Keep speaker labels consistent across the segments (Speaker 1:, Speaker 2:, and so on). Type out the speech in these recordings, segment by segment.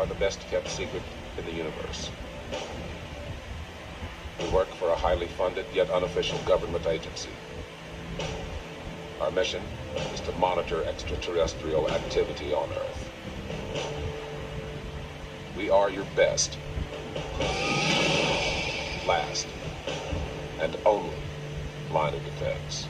Speaker 1: are the best kept secret in the universe. We work for a highly funded yet unofficial government agency. Our mission is to monitor extraterrestrial activity on Earth. We are your best, last, and only line of defense.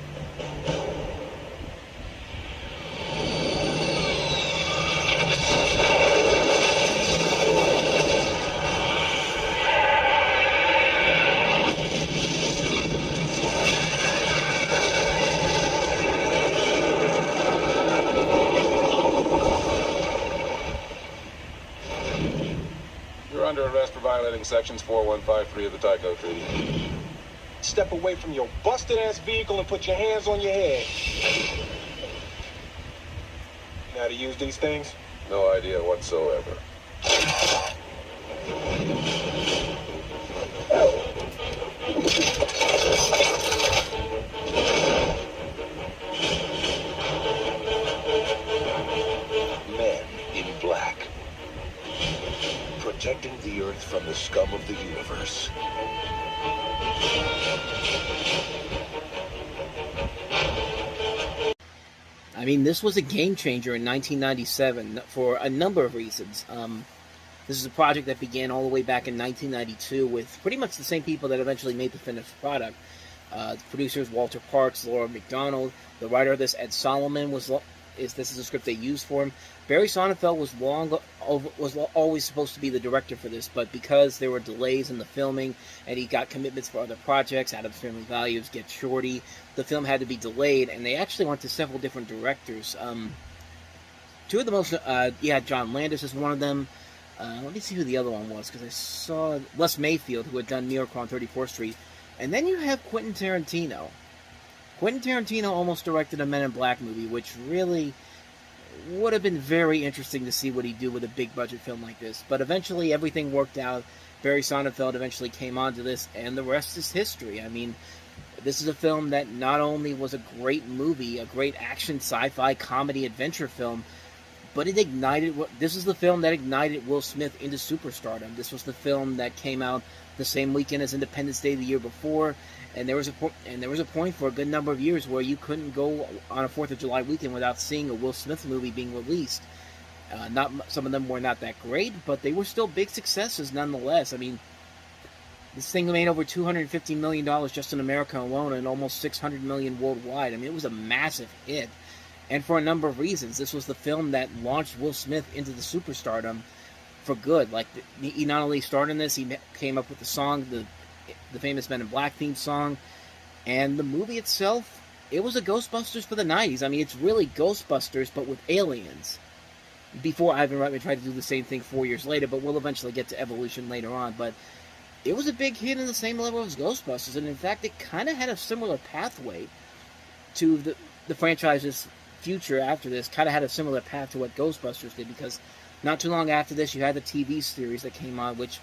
Speaker 1: You're under arrest for violating sections 4153 of the Tycho Treaty.
Speaker 2: Step away from your busted-ass vehicle and put your hands on your head. You know how to use these things?
Speaker 1: No idea whatsoever.
Speaker 3: Men in black. Protecting the Earth from the scum of the universe.
Speaker 4: I mean, this was a game changer in 1997 for a number of reasons. This is a project that began all the way back in 1992 with pretty much the same people that eventually made the finished product. The producers, Walter Parks, Laura McDonald. The writer of this, Ed Solomon, this is a script they used for him. Barry Sonnenfeld was always supposed to be the director for this, but because there were delays in the filming and he got commitments for other projects, Addams Family Values, Get Shorty, the film had to be delayed, and they actually went to several different directors. Two of the most, John Landis is one of them. Let me see who the other one was, because I saw Les Mayfield, who had done New York on 34th Street. And then you have Quentin Tarantino. Quentin Tarantino almost directed a Men in Black movie, which really would have been very interesting to see what he'd do with a big-budget film like this. But eventually, everything worked out. Barry Sonnenfeld eventually came onto this, and the rest is history. I mean, this is a film that not only was a great movie, a great action, sci-fi, comedy, adventure film, but it ignited. This is the film that ignited Will Smith into superstardom. This was the film that came out the same weekend as Independence Day the year before, and there was a point for a good number of years where you couldn't go on a 4th of July weekend without seeing a Will Smith movie being released. Some of them were not that great, but they were still big successes nonetheless. I mean, this thing made over $250 million just in America alone, and almost $600 million worldwide. I mean, it was a massive hit. And for a number of reasons, this was the film that launched Will Smith into the superstardom for good. Like, he not only starred in this, he came up with the song, the famous Men in Black theme song, and the movie itself, it was a Ghostbusters for the 90s. I mean, it's really Ghostbusters, but with aliens. Before Ivan Reitman tried to do the same thing 4 years later, but we'll eventually get to Evolution later on. But it was a big hit in the same level as Ghostbusters, and in fact, it kind of had a similar pathway to the franchise's future after this. Kind of had a similar path to what Ghostbusters did, because not too long after this, you had the TV series that came on, which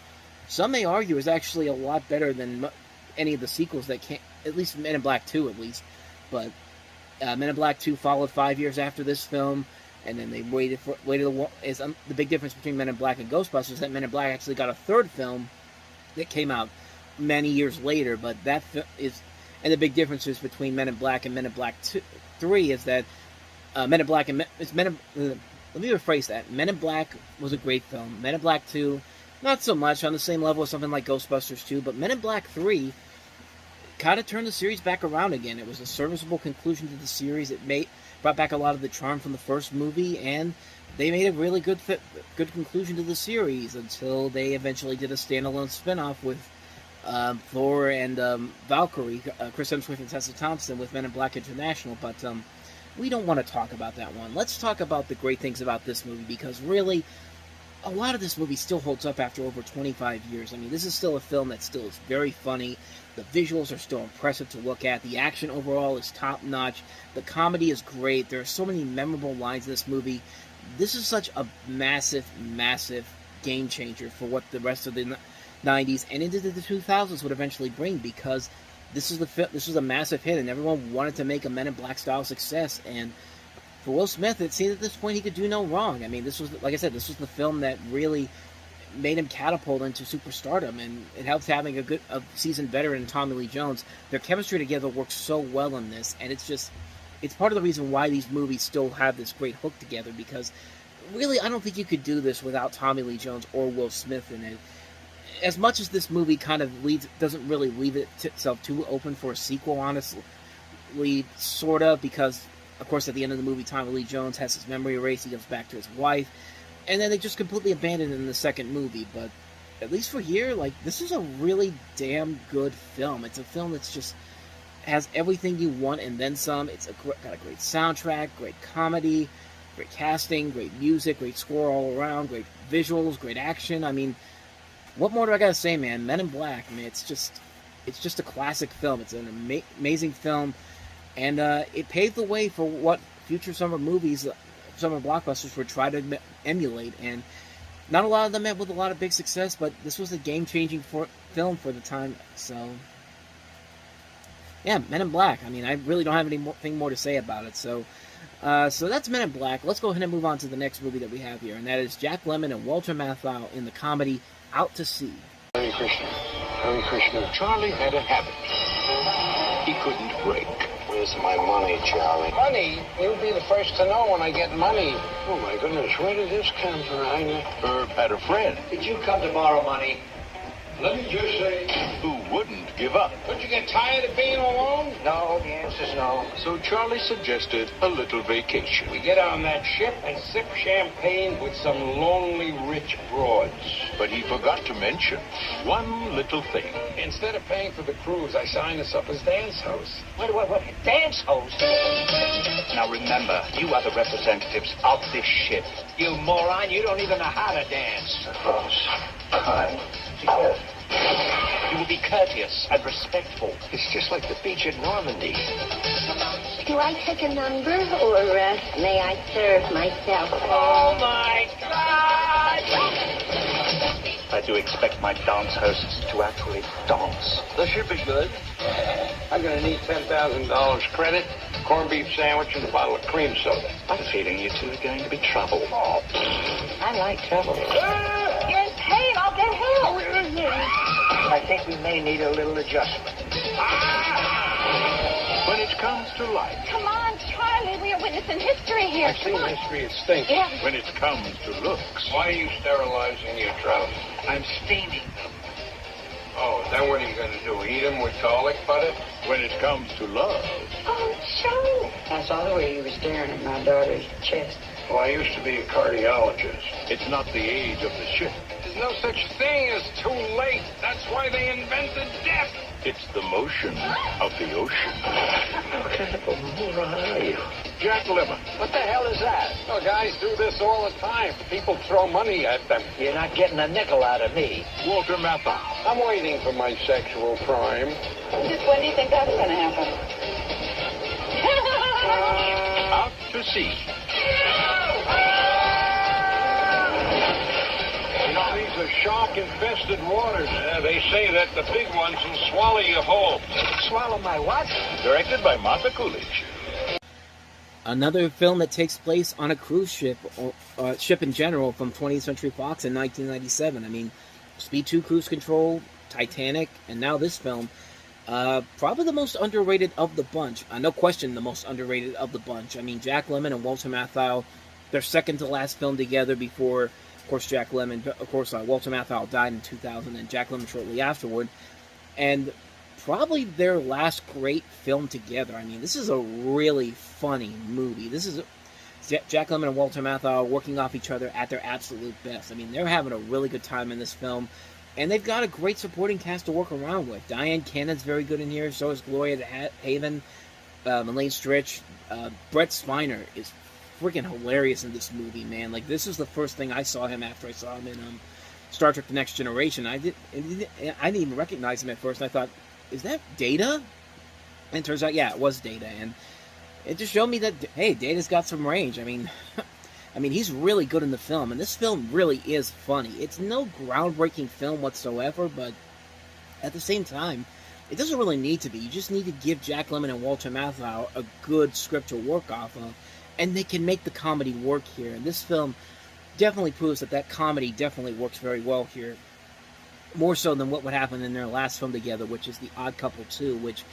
Speaker 4: some may argue is actually a lot better than any of the sequels that came, at least Men in Black 2, at least. But Men in Black 2 followed 5 years after this film, and then they waited. The big difference between Men in Black and Ghostbusters is that Men in Black actually got a third film that came out many years later, but and the big differences between Men in Black and Men in Black 3 is that Men in Black and let me rephrase that. Men in Black was a great film. Men in Black 2, not so much, on the same level as something like Ghostbusters 2, but Men in Black 3 kind of turned the series back around again. It was a serviceable conclusion to the series. It brought back a lot of the charm from the first movie, and they made a really good conclusion to the series until they eventually did a standalone spin-off with Thor and Valkyrie, Chris Hemsworth and Tessa Thompson, with Men in Black International, but we don't want to talk about that one. Let's talk about the great things about this movie, because really, a lot of this movie still holds up after over 25 years. I mean, this is still a film that still is very funny. The visuals are still impressive to look at. The action overall is top-notch. The comedy is great. There are so many memorable lines in this movie. This is such a massive, massive game changer for what the rest of the 90s and into the 2000s would eventually bring, because this was a massive hit, and everyone wanted to make a Men in Black style success. And for Will Smith, it seemed at this point he could do no wrong. I mean, this was, like I said, this was the film that really made him catapult into superstardom, and it helps having a seasoned veteran, Tommy Lee Jones. Their chemistry together works so well in this, and it's part of the reason why these movies still have this great hook together, because really, I don't think you could do this without Tommy Lee Jones or Will Smith in it. As much as this movie kind of doesn't really leave itself too open for a sequel, honestly, sort of, because, of course, at the end of the movie, Tommy Lee Jones has his memory erased, he goes back to his wife, and then they just completely abandoned it in the second movie. But at least for here, like, this is a really damn good film. It's a film that's just has everything you want and then some. It's got a great soundtrack, great comedy, great casting, great music, great score all around, great visuals, great action. I mean, what more do I gotta say, man? Men in Black, I mean, it's just a classic film. It's an amazing film, and it paved the way for what future summer movies, summer blockbusters would try to emulate. And not a lot of them met with a lot of big success, but this was a game-changing film for the time. So, yeah, Men in Black. I mean, I really don't have anything more to say about it. So that's Men in Black. Let's go ahead and move on to the next movie that we have here, and that is Jack Lemmon and Walter Matthau in the comedy Out to Sea.
Speaker 3: Hare Krishna. Hare Krishna. Charlie had a habit he couldn't break. Where's my money, Charlie?
Speaker 2: Money? You'll be the first to know when I get money.
Speaker 3: Oh, my goodness. Where did this come from? Herb had a friend.
Speaker 5: Did you come to borrow money?
Speaker 3: Let me just say, who wouldn't give up.
Speaker 2: Don't you get tired of being alone?
Speaker 5: No, the answer's no.
Speaker 3: So Charlie suggested a little vacation.
Speaker 2: We get on that ship and sip champagne with some lonely rich broads.
Speaker 3: But he forgot to mention one little thing.
Speaker 2: Instead of paying for the cruise, I signed us up as dance hosts.
Speaker 5: What? Dance host? Now remember, you are the representatives of this ship. You moron, you don't even know how to dance.
Speaker 3: Boss, kind. Yes.
Speaker 5: You will be courteous and respectful.
Speaker 3: It's just like the beach at Normandy.
Speaker 6: Do I take a number, or may I serve myself?
Speaker 5: Oh, my God! I do expect my dance hosts to actually dance.
Speaker 3: The ship is good.
Speaker 2: I'm going to need $10,000 credit, corned beef sandwich, and a bottle of cream soda.
Speaker 5: I'm feeling you two are going to be trouble.
Speaker 2: Oh,
Speaker 5: I like trouble.
Speaker 6: Yes, hey, I'll get help.
Speaker 5: I think we may need a little adjustment.
Speaker 3: When it comes to life,
Speaker 6: Come on, Charlie, we are witnessing history here.
Speaker 2: I've seen history, it stinks.
Speaker 6: Yeah.
Speaker 3: when it comes to looks,
Speaker 2: Why are you sterilizing your trousers?
Speaker 5: I'm steaming them.
Speaker 2: Oh, then what are you going to do, eat them with garlic butter?
Speaker 3: when it comes to love,
Speaker 6: Oh, Charlie.
Speaker 7: I saw the way you were staring at my daughter's chest.
Speaker 2: Well, I used to be a cardiologist.
Speaker 3: it's not the age of the ship.
Speaker 2: There's no such thing as too late. That's why they invented death.
Speaker 3: It's the motion of the ocean.
Speaker 5: What kind of a moron are you?
Speaker 3: Jack Lemmon.
Speaker 5: What the hell is that?
Speaker 2: Well, guys do this all the time. People throw money at them.
Speaker 5: You're not getting a nickel out of me.
Speaker 3: Walter Matthau.
Speaker 2: I'm waiting for my sexual prime.
Speaker 7: Just when do you think that's going to happen?
Speaker 3: Out to sea.
Speaker 2: You know, these are shark-infested waters. They say that the big ones will swallow you whole.
Speaker 5: Swallow my what?
Speaker 3: Directed by Martha Coolidge.
Speaker 4: Another film that takes place on a cruise ship, or ship in general, from 20th Century Fox in 1997. I mean, Speed 2, Cruise Control, Titanic, and now this film. Probably the most underrated of the bunch. No question the most underrated of the bunch. I mean, Jack Lemmon and Walter Matthau, their second to last film together before, of course, Walter Matthau died in 2000 and Jack Lemmon shortly afterward. And probably their last great film together. I mean, this is a really funny movie. This is Jack Lemmon and Walter Matthau working off each other at their absolute best. I mean, they're having a really good time in this film. And they've got a great supporting cast to work around with. Diane Cannon's very good in here. So is Gloria Haven, Elaine Stritch. Brett Spiner is freaking hilarious in this movie, man. Like, this is the first thing I saw him after I saw him in Star Trek The Next Generation. I didn't even recognize him at first. And I thought, is that Data? And it turns out, yeah, it was Data. And it just showed me that, hey, Data's got some range. I mean, he's really good in the film, and this film really is funny. It's no groundbreaking film whatsoever, but at the same time, it doesn't really need to be. You just need to give Jack Lemmon and Walter Matthau a good script to work off of, and they can make the comedy work here. And this film definitely proves that comedy definitely works very well here. More so than what would happen in their last film together, which is The Odd Couple 2, which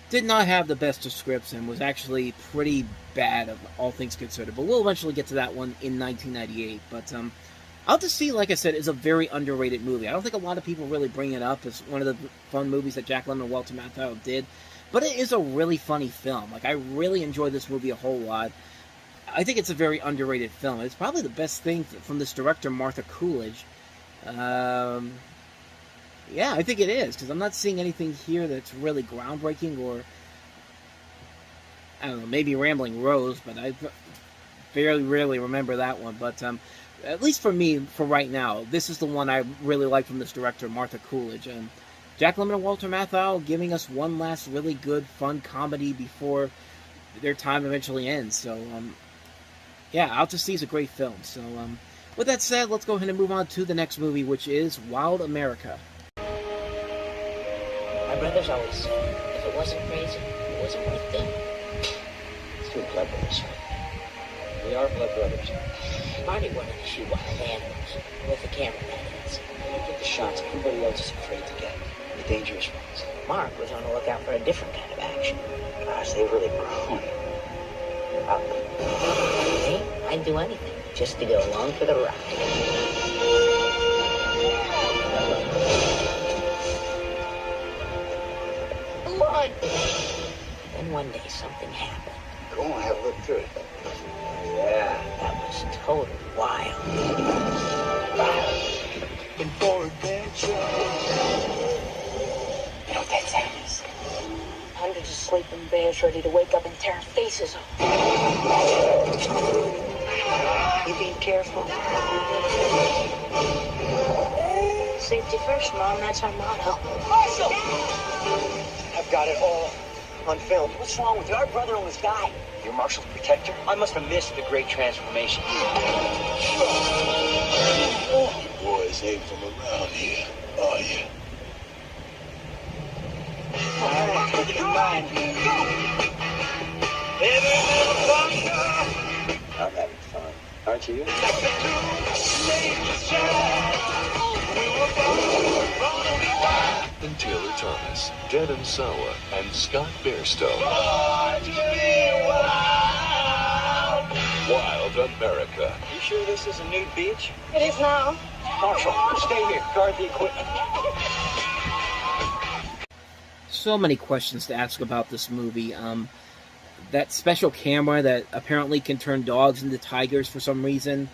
Speaker 4: did not have the best of scripts and was actually pretty bad, of all things considered. But we'll eventually get to that one in 1998. But Out to Sea, like I said, is a very underrated movie. I don't think a lot of people really bring it up as one of the fun movies that Jack Lemmon and Walter Matthau did. But it is a really funny film. Like, I really enjoyed this movie a whole lot. I think it's a very underrated film. It's probably the best thing from this director, Martha Coolidge. Yeah, I think it is, because I'm not seeing anything here that's really groundbreaking, or, I don't know, maybe Rambling Rose, but I very rarely remember that one. But at least for me, for right now, this is the one I really like from this director, Martha Coolidge. Jack Lemmon and Walter Matthau giving us one last really good, fun comedy before their time eventually ends. So, yeah, Out to Sea is a great film. So, with that said, let's go ahead and move on to the next movie, which is Wild America.
Speaker 8: My brothers always said, if it wasn't crazy, it wasn't worth doing.
Speaker 3: It's too clever, Rysher.
Speaker 8: We are blood brothers. Marty wanted to shoot wild animals, with the camera, that is.
Speaker 3: You get the shots everybody else is afraid to get. The dangerous ones.
Speaker 8: Mark was on the lookout for a different kind of action.
Speaker 3: Gosh, they've really grown. Up.
Speaker 8: See, I'd do anything just to go along for the ride.
Speaker 3: Blood!
Speaker 8: Then one day something happened.
Speaker 3: Go on, have a look through it. Yeah.
Speaker 8: That was totally wild.
Speaker 3: And for adventure. You know what that sound is?
Speaker 8: Hundreds of sleeping bears ready to wake up and tear our faces off.
Speaker 3: You being careful?
Speaker 8: Safety first, Mom. That's our motto.
Speaker 3: Marshall! I've got it all on film. What's wrong with you? Our brother almost died. You're Marshall's protector? I must have missed the great transformation.
Speaker 9: You boys ain't from around here, are you?
Speaker 3: All right, take it in mind. I'm having fun. Aren't you?
Speaker 9: And Taylor Thomas, Devin Sawa, and Scott Bairstow. Wild America.
Speaker 3: You sure this is a nude beach?
Speaker 6: It is now.
Speaker 3: Marshall, stay here. Guard the equipment.
Speaker 4: So many questions to ask about this movie. That special camera that apparently can turn dogs into tigers for some reason.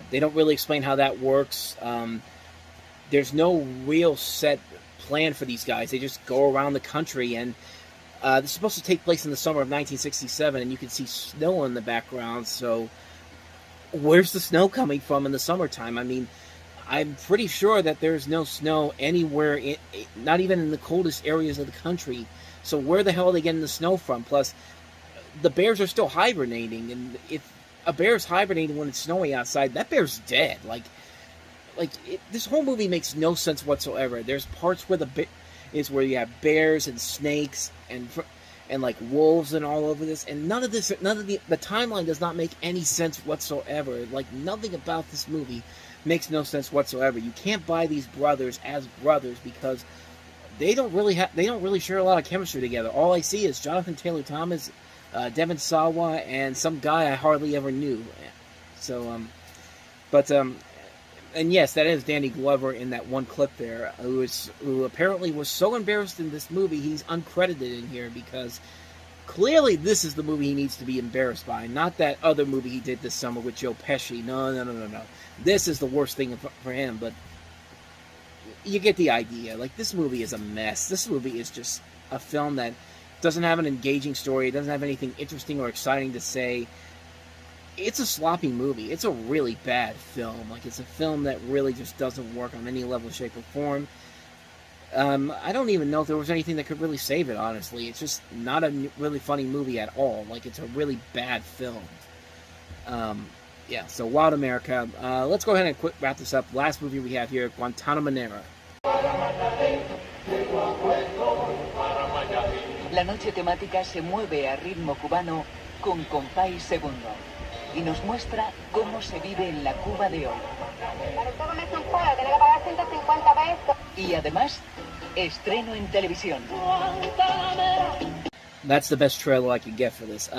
Speaker 4: They don't really explain how that works. There's no real set plan for these guys. They just go around the country, and this is supposed to take place in the summer of 1967, and you can see snow in the background, so where's the snow coming from in the summertime? I mean, I'm pretty sure that there's no snow anywhere, not even in the coldest areas of the country. So where the hell are they getting the snow from? Plus, the bears are still hibernating, and if a bear's hibernating when it's snowy outside, that bear's dead. This whole movie makes no sense whatsoever. There's parts where where you have bears and snakes and like wolves and all over this, and none of the timeline does not make any sense whatsoever. Like, nothing about this movie makes no sense whatsoever. You can't buy these brothers as brothers because they don't really share a lot of chemistry together. All I see is Jonathan Taylor Thomas, Devin Sawa, and some guy I hardly ever knew. So, and yes, that is Danny Glover in that one clip there, who apparently was so embarrassed in this movie he's uncredited in here, because clearly this is the movie he needs to be embarrassed by, not that other movie he did this summer with Joe Pesci. No. This is the worst thing for him, but you get the idea. Like, this movie is a mess. This movie is just a film that doesn't have an engaging story. It doesn't have anything interesting or exciting to say. It's a sloppy movie. It's a really bad film. Like, it's a film that really just doesn't work on any level, shape, or form. I don't even know if there was anything that could really save it, honestly. It's just not a really funny movie at all. Like, it's a really bad film. Yeah, so Wild America. Let's go ahead and wrap this up. Last movie we have here, Guantanamera.
Speaker 10: La noche temática se mueve a ritmo cubano con compás segundo y nos muestra cómo se vive en la Cuba de hoy.
Speaker 6: Para usted comerse un pollo tiene que pagar 150 pesos.
Speaker 10: Y además, estreno en televisión.
Speaker 4: That's the best trailer I could get for this.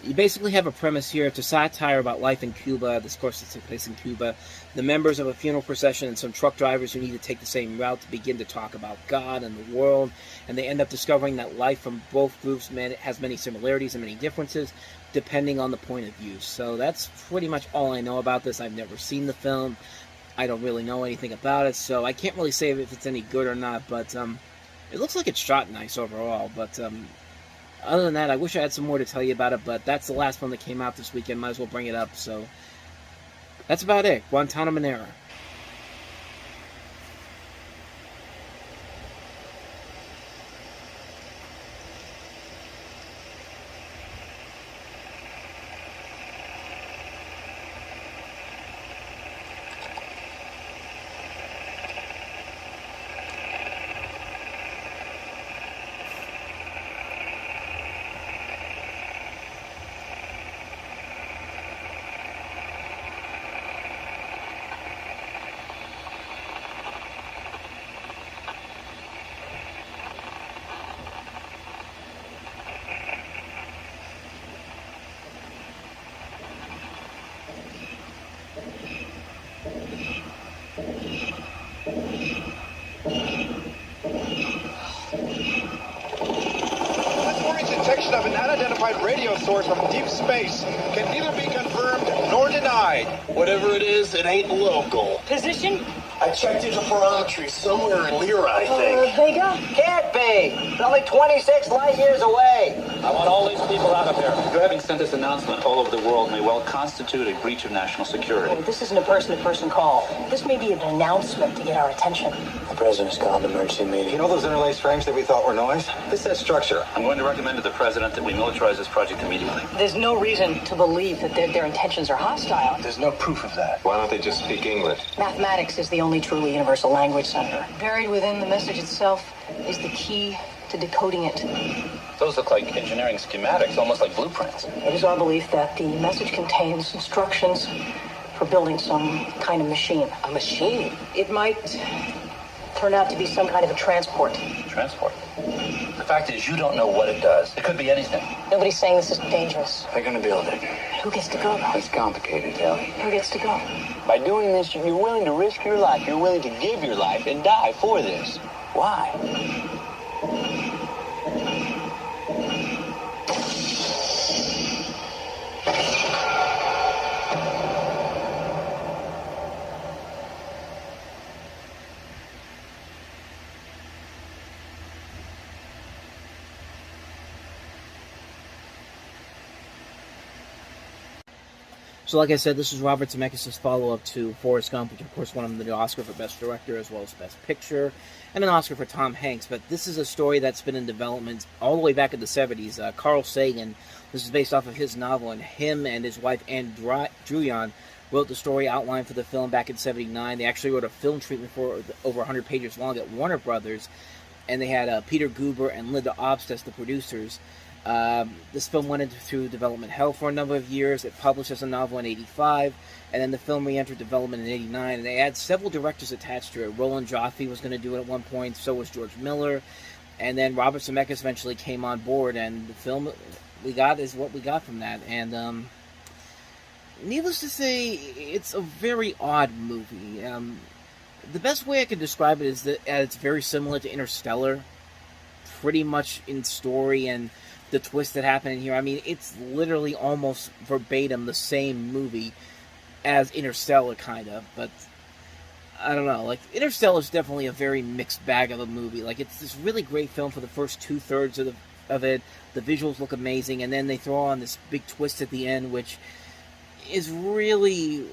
Speaker 4: You basically have a premise here. It's a satire about life in Cuba. This, of course, takes place in Cuba. The members of a funeral procession and some truck drivers who need to take the same route to begin to talk about God and the world. And they end up discovering that life from both groups has many similarities and many differences, depending on the point of view. So that's pretty much all I know about this. I've never seen the film. I don't really know anything about it, so I can't really say if it's any good or not. But it looks like it's shot nice overall. But other than that, I wish I had some more to tell you about it, but that's the last one that came out this weekend. Might as well bring it up. So that's about it. Guantanamo.
Speaker 11: Detection of an unidentified radio source from deep space can neither be confirmed nor denied.
Speaker 9: Whatever it is, it ain't local.
Speaker 7: Position?
Speaker 9: I checked interferometry somewhere in Lyra, I think.
Speaker 7: Vega?
Speaker 3: Can't be. It's only 26 light years away.
Speaker 5: I want all these people out of here. Your having sent this announcement all over the world may well constitute a breach of national security.
Speaker 7: This isn't a person-to-person call. This may be an announcement to get our attention.
Speaker 3: The president's called an emergency meeting.
Speaker 11: You know those interlaced frames that we thought were noise? This has structure.
Speaker 5: I'm going to recommend to the president that we militarize this project immediately.
Speaker 7: There's no reason to believe that their intentions are hostile.
Speaker 11: There's no proof of that.
Speaker 1: Why don't they just speak English?
Speaker 7: Mathematics is the only truly universal language, Senator. Buried within the message itself is the key to decoding it.
Speaker 5: Those look like engineering schematics, almost like blueprints.
Speaker 7: It is our belief that the message contains instructions for building some kind of machine.
Speaker 3: A machine?
Speaker 7: It might turn out to be some kind of a transport.
Speaker 5: Transport? The fact is, you don't know what it does. It could be anything.
Speaker 7: Nobody's saying this is dangerous.
Speaker 3: They're gonna build it.
Speaker 7: Who gets to go, though?
Speaker 3: It's complicated, Kelly.
Speaker 7: Who gets to go?
Speaker 3: By doing this, you're willing to risk your life. You're willing to give your life and die for this. Why?
Speaker 4: So like I said, this is Robert Zemeckis' follow-up to Forrest Gump, which of course won him the Oscar for Best Director as well as Best Picture, and an Oscar for Tom Hanks. But this is a story that's been in development all the way back in the 70s. Carl Sagan, this is based off of his novel, and him and his wife Anne Druyan wrote the story outline for the film back in 79. They actually wrote a film treatment for over 100 pages long at Warner Brothers, and they had Peter Guber and Linda Obst as the producers. This film went through development hell for a number of years. It published as a novel in 85, and then the film re-entered development in 89, and they had several directors attached to it. Roland Joffe was going to do it at one point, so was George Miller, and then Robert Zemeckis eventually came on board, and the film we got is what we got from that. And needless to say, it's a very odd movie. The best way I can describe it is that it's very similar to Interstellar, pretty much in story and the twist that happened in here. I mean, it's literally almost verbatim the same movie as Interstellar, kind of, but I don't know. Like, Interstellar is definitely a very mixed bag of a movie. Like, it's this really great film for the first two-thirds of it. The visuals look amazing, and then they throw on this big twist at the end, which is really...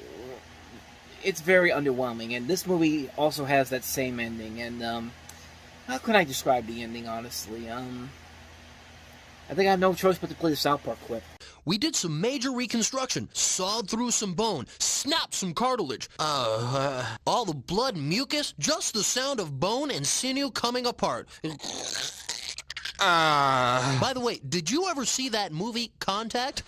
Speaker 4: it's very underwhelming, and this movie also has that same ending, and how can I describe the ending, honestly? I think I have no choice but to play the South Park clip.
Speaker 12: We did some major reconstruction, sawed through some bone, snapped some cartilage. All the blood and mucus, just the sound of bone and sinew coming apart. By the way, did you ever see that movie, Contact?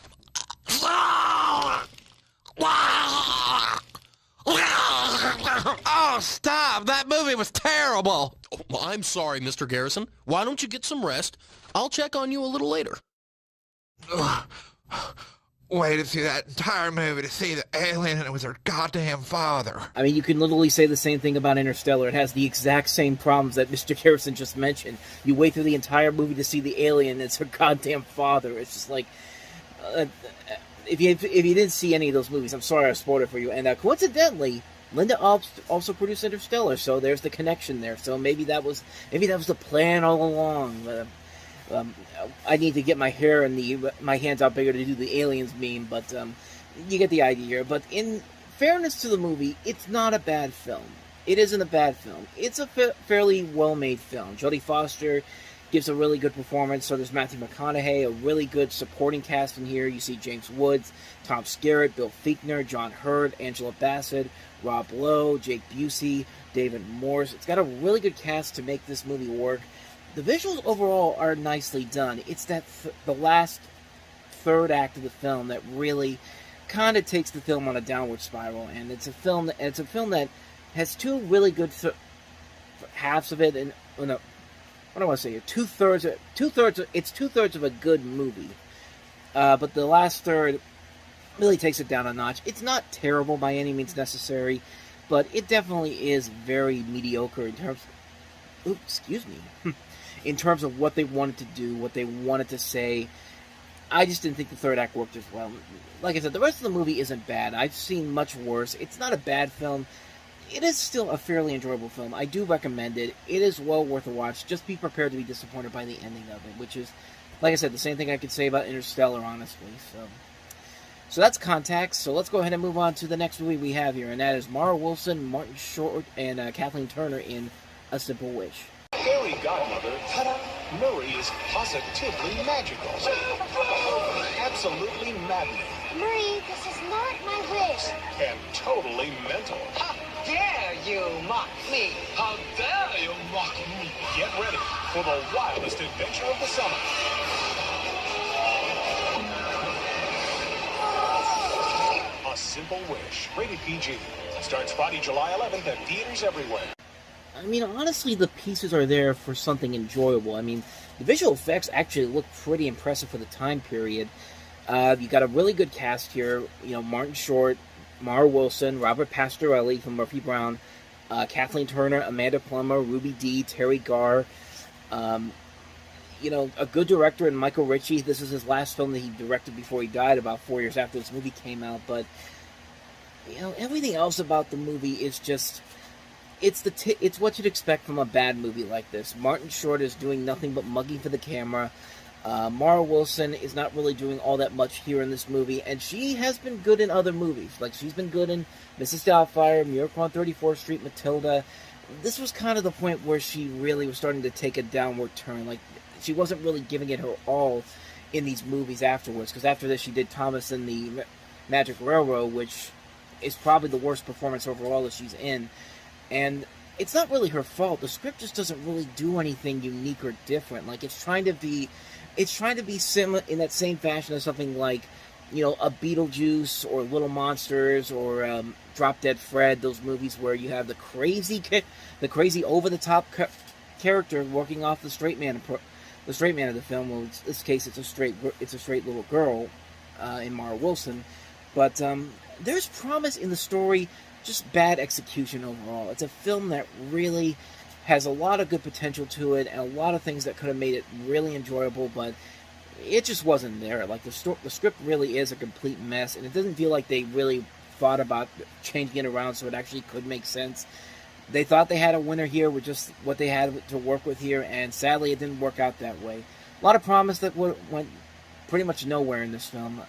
Speaker 12: Oh, stop! That movie was terrible! Oh, I'm sorry, Mr. Garrison. Why don't you get some rest? I'll check on you a little later.
Speaker 13: Waited through that entire movie to see the alien and it was her goddamn father.
Speaker 4: I mean, you can literally say the same thing about Interstellar. It has the exact same problems that Mr. Garrison just mentioned. You wait through the entire movie to see the alien and it's her goddamn father. It's just like... if you didn't see any of those movies, I'm sorry I spoiled it for you. And coincidentally, Linda also produced Interstellar, so there's the connection there. So maybe that was the plan all along. I need to get my hair and my hands out bigger to do the aliens meme, but you get the idea here. But in fairness to the movie, it's not a bad film. It isn't a bad film. It's a fairly well-made film. Jodie Foster gives a really good performance. So there's Matthew McConaughey, a really good supporting cast in here. You see James Woods, Tom Skerritt, Bill Fichtner, John Hurt, Angela Bassett, Rob Lowe, Jake Busey, David Morse. It's got a really good cast to make this movie work. The visuals overall are nicely done. It's that the last third act of the film that really kind of takes the film on a downward spiral, and it's a film that has two really good halves of it, and what do I want to say here? Two thirds of a good movie, but the last third really takes it down a notch. It's not terrible by any means necessary, but it definitely is very mediocre in terms. Oops, excuse me. In terms of what they wanted to do, what they wanted to say. I just didn't think the third act worked as well. Like I said, the rest of the movie isn't bad. I've seen much worse. It's not a bad film. It is still a fairly enjoyable film. I do recommend it. It is well worth a watch. Just be prepared to be disappointed by the ending of it, which is, like I said, the same thing I could say about Interstellar, honestly. So that's Contact. So let's go ahead and move on to the next movie we have here, and that is Mara Wilson, Martin Short, and Kathleen Turner in A Simple Wish.
Speaker 14: Fairy godmother, ta-da, Murray is positively magical. Absolutely maddening.
Speaker 6: Murray, this is not my wish.
Speaker 14: And totally mental.
Speaker 3: How dare you mock me?
Speaker 14: How dare you mock me? Get ready for the wildest adventure of the summer. A Simple Wish, rated PG. Starts Friday, July 11th at theaters everywhere.
Speaker 4: I mean, honestly, the pieces are there for something enjoyable. I mean, the visual effects actually look pretty impressive for the time period. You got a really good cast here. You know, Martin Short, Mara Wilson, Robert Pastorelli from Murphy Brown, Kathleen Turner, Amanda Plummer, Ruby Dee, Terry Garr. You know, a good director in Michael Ritchie. This is his last film that he directed before he died, about 4 years after this movie came out. But, you know, everything else about the movie is just... It's what you'd expect from a bad movie like this. Martin Short is doing nothing but mugging for the camera. Mara Wilson is not really doing all that much here in this movie, and she has been good in other movies. Like, she's been good in Mrs. Doubtfire, Miracle on 34th Street, Matilda. This was kind of the point where she really was starting to take a downward turn. Like, she wasn't really giving it her all in these movies afterwards, because after this she did Thomas and the Magic Railroad, which is probably the worst performance overall that she's in. And it's not really her fault. The script just doesn't really do anything unique or different. Like, it's trying to be similar in that same fashion as something like, you know, a Beetlejuice or Little Monsters or Drop Dead Fred. Those movies where you have the crazy over the top character working off the straight man of the film. Well, in this case, it's a straight little girl in Mara Wilson. But there's promise in the story. Just bad execution overall. It's a film that really has a lot of good potential to it and a lot of things that could have made it really enjoyable, but it just wasn't there. Like, the script really is a complete mess, and it doesn't feel like they really thought about changing it around so it actually could make sense. They thought they had a winner here with just what they had to work with here, and sadly it didn't work out that way. A lot of promise that went pretty much nowhere in this film.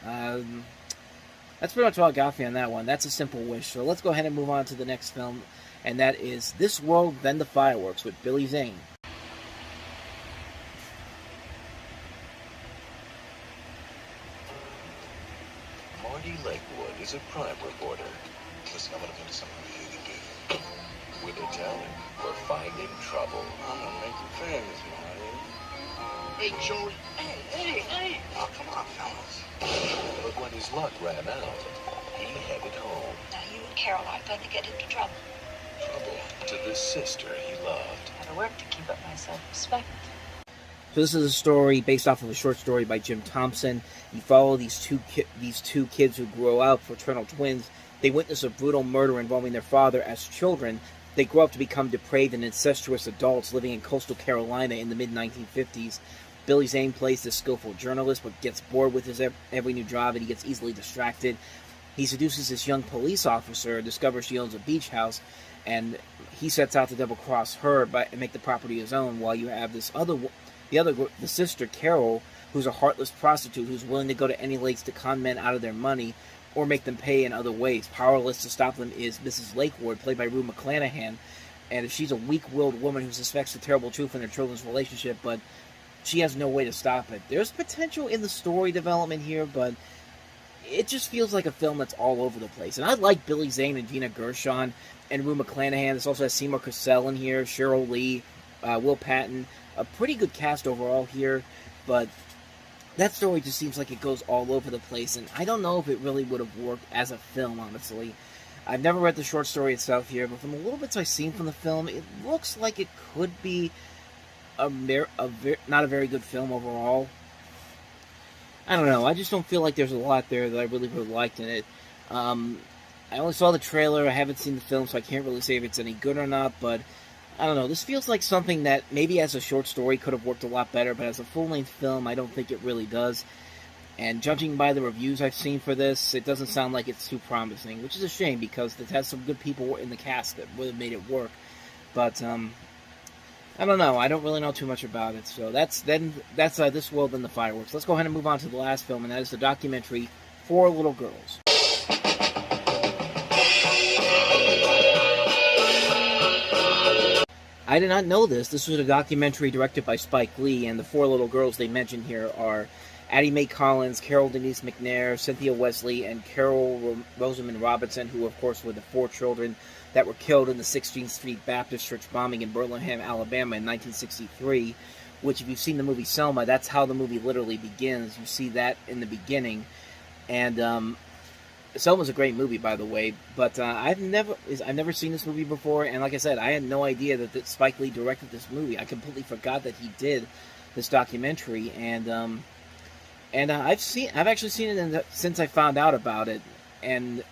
Speaker 4: That's pretty much all I got for you on that one. That's A Simple Wish. So let's go ahead and move on to the next film, and that is This World, Then the Fireworks with Billy Zane.
Speaker 9: Marty Lakewood is a crime reporter. Listen, I'm gonna go to something for you to do. With a talent for finding trouble. I'm gonna make you famous, Marty. Hey, Joey. Hey. Oh, come on, fellas. But when his luck ran out, he headed home.
Speaker 6: Now you and Carol aren't going to get into trouble.
Speaker 9: Trouble to the sister he loved.
Speaker 7: Gotta work to keep up my self-respect.
Speaker 4: So this is a story based off of a short story by Jim Thompson. You follow these two kids who grow up, fraternal twins. They witness a brutal murder involving their father as children. They grow up to become depraved and incestuous adults living in coastal Carolina in the mid-1950s. Billy Zane plays this skillful journalist, but gets bored with his every new job, and he gets easily distracted. He seduces this young police officer, discovers she owns a beach house, and he sets out to double-cross her and make the property his own, while you have the sister, Carol, who's a heartless prostitute who's willing to go to any lengths to con men out of their money or make them pay in other ways. Powerless to stop them is Mrs. Lakeward, played by Rue McClanahan, and she's a weak-willed woman who suspects the terrible truth in her children's relationship, but she has no way to stop it. There's potential in the story development here, but it just feels like a film that's all over the place. And I like Billy Zane and Gina Gershon and Rue McClanahan. This also has Seymour Cassell in here, Cheryl Lee, Will Patton. A pretty good cast overall here, but that story just seems like it goes all over the place, and I don't know if it really would have worked as a film, honestly. I've never read the short story itself here, but from the little bits I've seen from the film, it looks like it could be not a very good film overall. I don't know, I just don't feel like there's a lot there that I really would have liked in it. I only saw the trailer, I haven't seen the film, so I can't really say if it's any good or not, but I don't know, this feels like something that maybe as a short story could have worked a lot better, but as a full-length film, I don't think it really does. And judging by the reviews I've seen for this, it doesn't sound like it's too promising, which is a shame because it has some good people in the cast that would have made it work. But, I don't know, I don't really know too much about it, so that's This World and the Fireworks. Let's go ahead and move on to the last film, and that is the documentary, 4 Little Girls. I did not know this. This was a documentary directed by Spike Lee, and the 4 little girls they mention here are Addie Mae Collins, Carol Denise McNair, Cynthia Wesley, and Carol Rosamond Robinson, who, of course, were the 4 children that were killed in the 16th Street Baptist Church bombing in Birmingham, Alabama in 1963, which, if you've seen the movie Selma, that's how the movie literally begins. You see that in the beginning, and Selma's a great movie, by the way, but I've never seen this movie before, and like I said, I had no idea that Spike Lee directed this movie. I completely forgot that he did this documentary, and I've actually seen it since I found out about it, and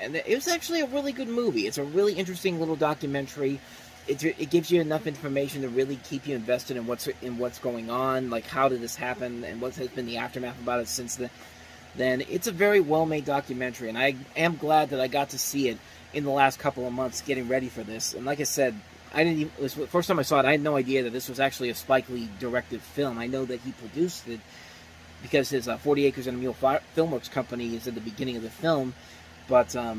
Speaker 4: it was actually a really good movie. It's a really interesting little documentary. It gives you enough information to really keep you invested in what's going on, like how did this happen, and what has been the aftermath about it since then. It's a very well-made documentary, and I am glad that I got to see it in the last couple of months getting ready for this. And like I said, it was the first time I saw it, I had no idea that this was actually a Spike Lee directed film. I know that he produced it because his 40 Acres and a Mule Filmworks company is at the beginning of the film, but I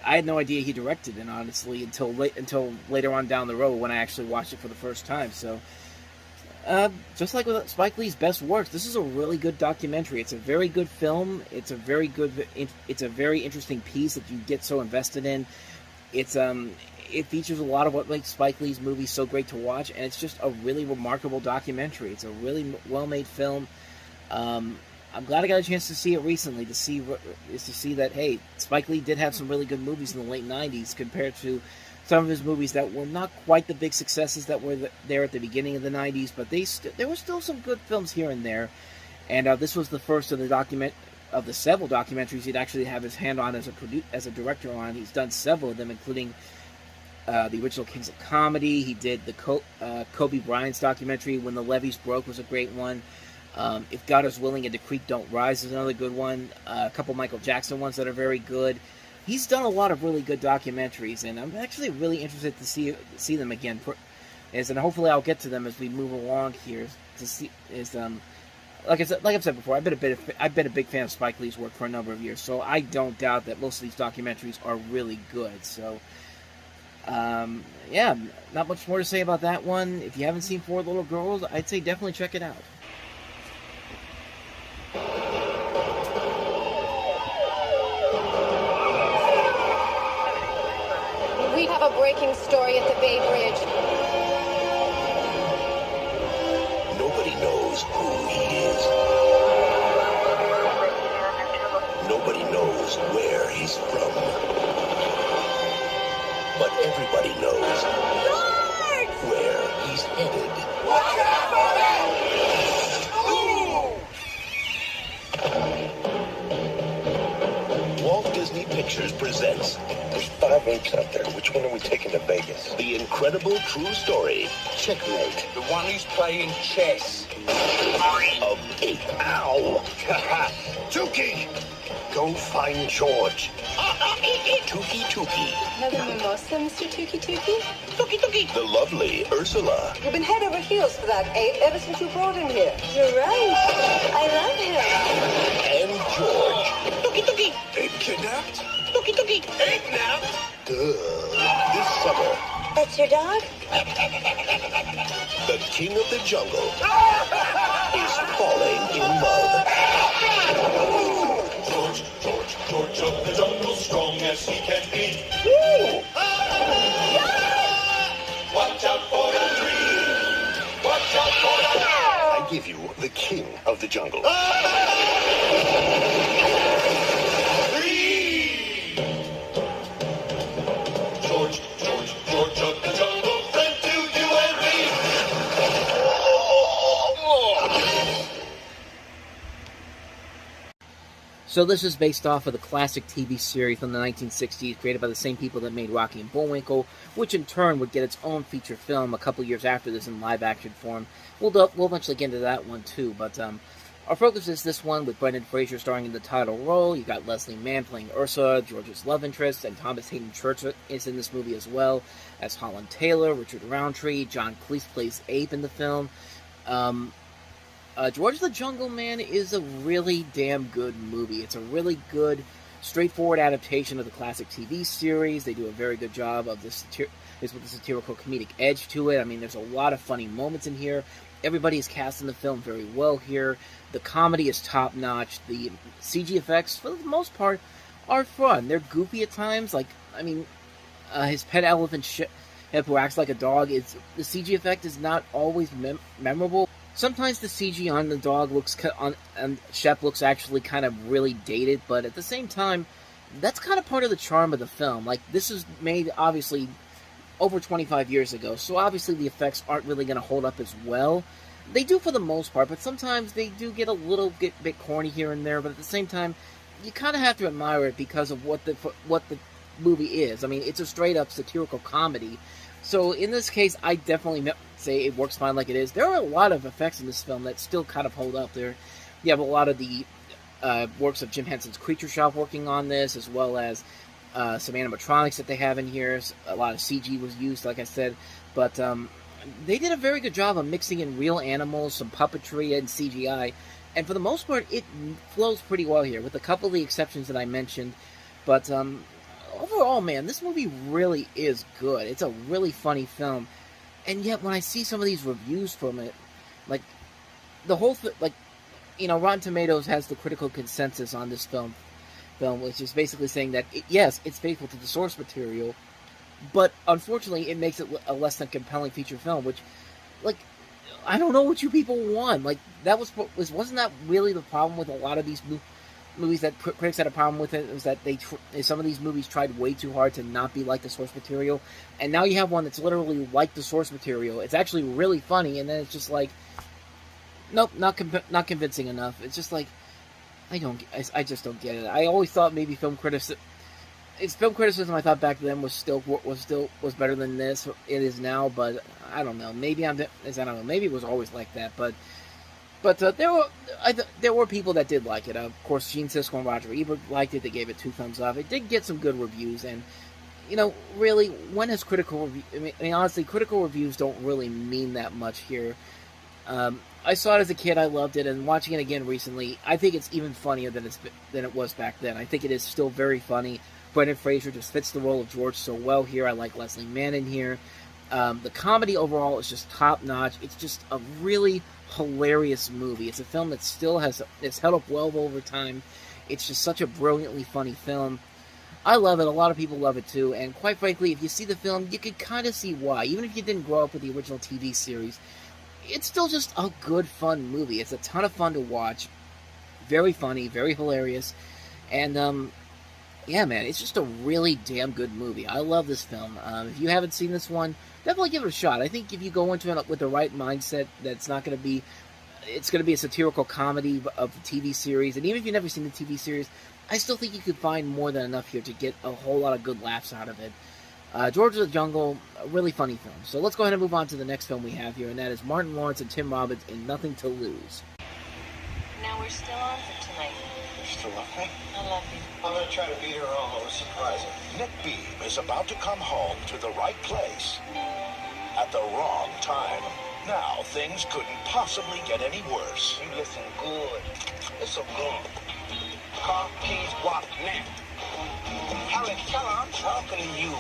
Speaker 4: had no idea he directed it, honestly, until later on down the road when I actually watched it for the first time. So just like with Spike Lee's best works, this is a really good documentary. It's a very good film. It's a very interesting piece that you get so invested in. It features a lot of what makes Spike Lee's movies so great to watch, and it's just a really remarkable documentary. It's a really well-made film. I'm glad I got a chance to see it recently to see that, hey, Spike Lee did have some really good movies in the late 90s compared to some of his movies that were not quite the big successes that were there at the beginning of the 90s, but there were still some good films here and there. And this was the first of the several documentaries he'd actually have his hand on as a director on. He's done several of them, including the original Kings of Comedy. He did the Kobe Bryant's documentary, When the Levees Broke, was a great one. If God Is Willing and The Creek Don't Rise is another good one. A couple Michael Jackson ones that are very good. He's done a lot of really good documentaries, and I'm actually really interested to see them again. And hopefully I'll get to them as we move along here. Like I've said before, I've been a big fan of Spike Lee's work for a number of years, so I don't doubt that most of these documentaries are really good. So, yeah, not much more to say about that one. If you haven't seen 4 Little Girls, I'd say definitely check it out.
Speaker 15: We have a breaking story at the Bay Bridge.
Speaker 9: Nobody knows
Speaker 16: knows who he is. Nobody knows where he's from. But everybody knows where he's headed.
Speaker 17: Watch out for that!
Speaker 16: Walt Disney Pictures presents...
Speaker 18: There's 5 apes out there. Which one are we taking to Vegas?
Speaker 16: The incredible true story.
Speaker 18: Checkmate.
Speaker 17: The one who's playing chess.
Speaker 16: Of Ape.
Speaker 18: Ow! Tukey! Go find George.
Speaker 16: Tukey.
Speaker 15: Another mimosa, Mr. Tukey?
Speaker 16: The lovely Ursula.
Speaker 19: You've been head over heels for that ape ever since you brought him here. You're right. I love him.
Speaker 16: And George.
Speaker 18: Ape kidnapped?
Speaker 16: Ape napped. This summer,
Speaker 19: That's your dog?
Speaker 16: the king of the jungle is falling in love.
Speaker 17: George of the jungle, strong as he can be. Watch out for that tree. Watch out for that.
Speaker 18: I give you the king of the jungle.
Speaker 17: George of the jungle, friend to you and me.
Speaker 4: So this is based off of the classic TV series from the 1960s, created by the same people that made Rocky and Bullwinkle, which in turn would get its own feature film a couple years after this in live-action form. We'll eventually get into that one too, but our focus is this one with Brendan Fraser starring in the title role. You got Leslie Mann playing Ursula, George's love interest, and Thomas Hayden Church is in this movie as well as Holland Taylor, Richard Roundtree. John Cleese plays Ape in the film. George the Jungle Man is a really damn good movie. It's a really good, straightforward adaptation of the classic TV series. They do a very good job of this with the satirical comedic edge to it. I mean, there's a lot of funny moments in here. Everybody is cast in the film very well here. The comedy is top-notch. The CG effects, for the most part, are fun. They're goofy at times. Like, I mean, his pet elephant Shep, who acts like a dog, the CG effect is not always memorable. Sometimes the CG on the dog and Shep looks actually kind of really dated, but at the same time, that's kind of part of the charm of the film. Like, this is made, obviously, over 25 years ago, so obviously the effects aren't really going to hold up as well. They do for the most part, but sometimes they do get a little bit corny here and there, but at the same time, you kind of have to admire it because of what the movie is. I mean, it's a straight-up satirical comedy, so in this case, I definitely say it works fine like it is. There are a lot of effects in this film that still kind of hold up there. You have a lot of the works of Jim Henson's Creature Shop working on this, as well as some animatronics that they have in here. A lot of CG was used, like I said, but they did a very good job of mixing in real animals, some puppetry, and CGI, and for the most part, it flows pretty well here, with a couple of the exceptions that I mentioned, but overall, man, this movie really is good. It's a really funny film, and yet when I see some of these reviews from it, like, the whole thing, like, you know, Rotten Tomatoes has the critical consensus on this film, which is basically saying that, yes, it's faithful to the source material, but unfortunately, it makes it a less than compelling feature film, which, like, I don't know what you people want. Like, wasn't that really the problem with a lot of these movies that critics had a problem with it? Was that some of these movies tried way too hard to not be like the source material, and now you have one that's literally like the source material. It's actually really funny, and then it's just like, nope, not convincing enough. It's just like, I just don't get it. I always thought maybe film criticism I thought back then was better than this. It is now, but I don't know. Maybe maybe it was always like that. But there were people that did like it. Of course, Gene Siskel and Roger Ebert liked it. They gave it 2 thumbs up. It did get some good reviews, and you know, really, when has critical review? I mean, honestly, critical reviews don't really mean that much here. I saw it as a kid. I loved it, and watching it again recently, I think it's even funnier than it was back then. I think it is still very funny. Brendan Fraser just fits the role of George so well here. I like Leslie Mann in here. The comedy overall is just top-notch. It's just a really hilarious movie. It's a film that still it's held up well over time. It's just such a brilliantly funny film. I love it. A lot of people love it too. And quite frankly, if you see the film, you can kind of see why. Even if you didn't grow up with the original TV series, it's still just a good, fun movie. It's a ton of fun to watch. Very funny, very hilarious. And, yeah, man, it's just a really damn good movie. I love this film. If you haven't seen this one, definitely give it a shot. I think if you go into it with the right mindset, that's not going to be... It's going to be a satirical comedy of the TV series. And even if you've never seen the TV series, I still think you could find more than enough here to get a whole lot of good laughs out of it. George of the Jungle, a really funny film. So let's go ahead and move on to the next film we have here, and that is Martin Lawrence and Tim Robbins in Nothing to Lose.
Speaker 20: Now we're still on for tonight.
Speaker 11: You still love me?
Speaker 20: I love you.
Speaker 11: I'm going to try to beat her home. I'll surprise her.
Speaker 16: Nick Beam is about to come home to the right place at the wrong time. Now, things couldn't possibly get any worse.
Speaker 3: You listen good. It's so good. Car, keys, walk, now. Helen Keller, I'm talking to you.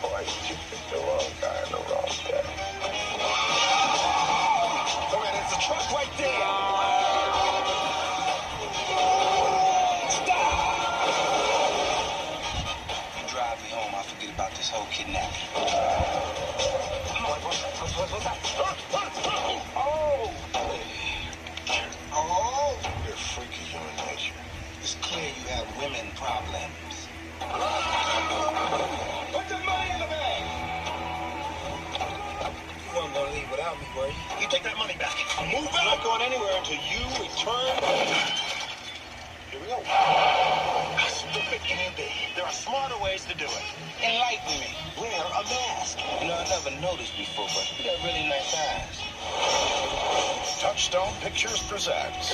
Speaker 18: Boy, you picked the wrong guy and the wrong guy.
Speaker 16: Oh, man, there's a truck right there.
Speaker 3: You drive me home, I'll forget about this whole kidnapping. What's that? Oh! Oh!
Speaker 16: You're freaky human nature.
Speaker 3: It's clear you have women problems.
Speaker 16: Put the money in the bag.
Speaker 3: You weren't gonna leave without me, were you?
Speaker 16: You take that money back.
Speaker 3: Move out!
Speaker 16: I'm not going anywhere until you return. Here we go.
Speaker 3: How stupid can you be?
Speaker 16: There are smarter ways to do it.
Speaker 3: Enlighten me. Wear a mask. You know, I never noticed before, but you got really nice eyes.
Speaker 16: Touchstone Pictures presents.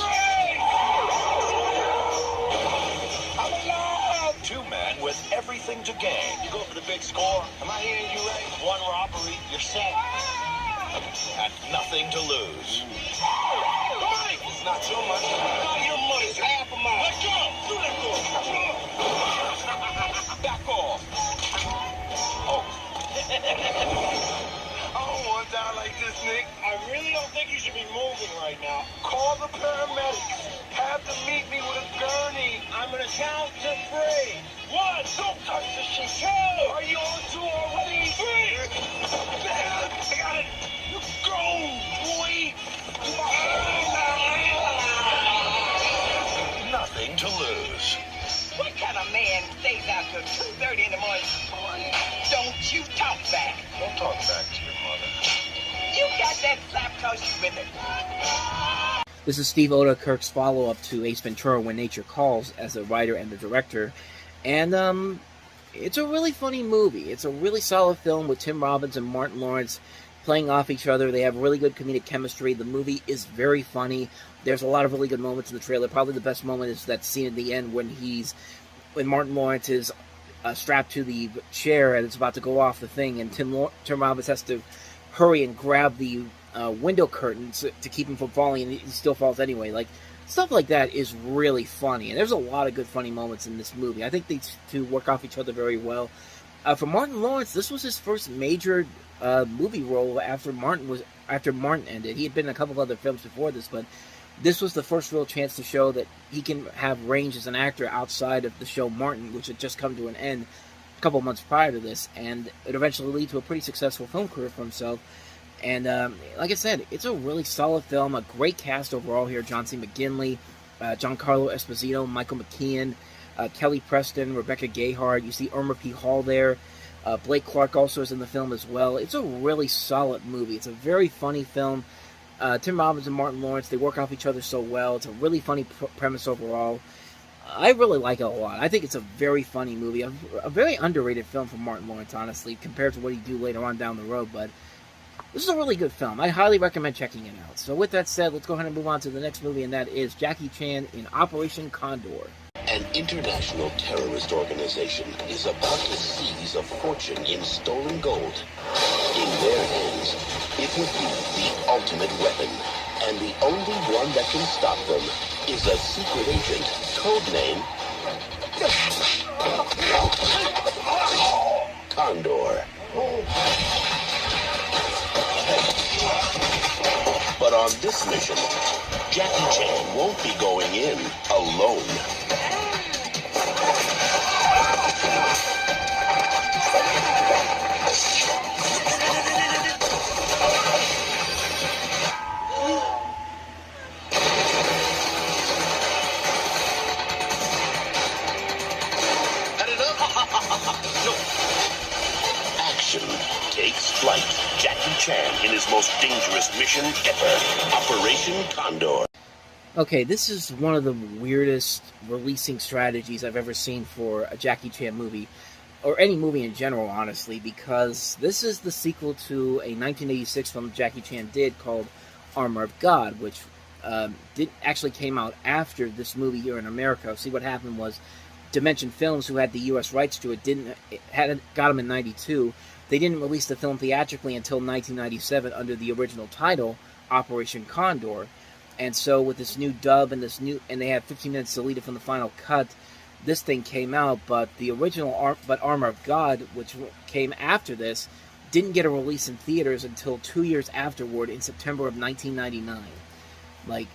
Speaker 3: I'm alive!
Speaker 16: Two men with everything to gain.
Speaker 3: You go for the big score. Am I hearing you right?
Speaker 16: One robbery,
Speaker 3: You're set.
Speaker 16: and nothing to lose.
Speaker 3: Money! It's not so much. Your money's half a mile. Let go! Do that door. Back off. Oh. I don't want to die like this, Nick. I really don't think you should be moving right now. Call the paramedics. Have them meet me with a gurney. I'm going to count to 3. 1. Don't touch the sheet. 2. Are you on 2 already? 3. I got it. Go. Wait.
Speaker 16: Nothing to lose.
Speaker 10: What kind of man stays out till 2:30 in the morning? Don't you talk back.
Speaker 16: Don't talk back to your mother.
Speaker 10: You got that slap cause you with it.
Speaker 4: This is Steve Odekirk's follow-up to Ace Ventura: When Nature Calls as the writer and the director. And, it's a really funny movie. It's a really solid film with Tim Robbins and Martin Lawrence playing off each other. They have really good comedic chemistry. The movie is very funny. There's a lot of really good moments in the trailer. Probably the best moment is that scene at the end when Martin Lawrence is strapped to the chair and it's about to go off the thing, and Tim Robbins has to hurry and grab the window curtains to keep him from falling, and he still falls anyway. Like, stuff like that is really funny, and there's a lot of good funny moments in this movie. I think these two work off each other very well. For Martin Lawrence, this was his first major movie role after Martin ended. He had been in a couple of other films before this, but this was the first real chance to show that he can have range as an actor outside of the show Martin, which had just come to an end a couple of months prior to this, and it eventually led to a pretty successful film career for himself. And like I said, it's a really solid film, a great cast overall here. John C. McGinley, Giancarlo Esposito, Michael McKean, Kelly Preston, Rebecca Gayheart. You see Irma P. Hall there. Blake Clark also is in the film as well. It's a really solid movie. It's a very funny film. Tim Robbins and Martin Lawrence, they work off each other so well. It's a really funny premise overall. I really like it a lot. I think it's a very funny movie. A very underrated film for Martin Lawrence, honestly, compared to what he'd do later on down the road. But this is a really good film. I highly recommend checking it out. So with that said, let's go ahead and move on to the next movie, and that is Jackie Chan in Operation Condor.
Speaker 16: An international terrorist organization is about to seize a fortune in stolen gold. In their hands, it would be the ultimate weapon, and the only one that can stop them is a secret agent, codename Condor. But on this mission, Jackie Chan won't be going in alone. Chan in his most dangerous mission ever, Operation Condor.
Speaker 4: Okay, this is one of the weirdest releasing strategies I've ever seen for a Jackie Chan movie, or any movie in general, honestly, because this is the sequel to a 1986 film Jackie Chan did called Armor of God, which actually came out after this movie here in America. See, what happened was Dimension Films, who had the U.S. rights to it, got them in '92. They didn't release the film theatrically until 1997 under the original title, Operation Condor. And so with this new dub and they had 15 minutes deleted from the final cut, this thing came out. But the original Armor of God, which came after this, didn't get a release in theaters until 2 years afterward, in September of 1999. Like,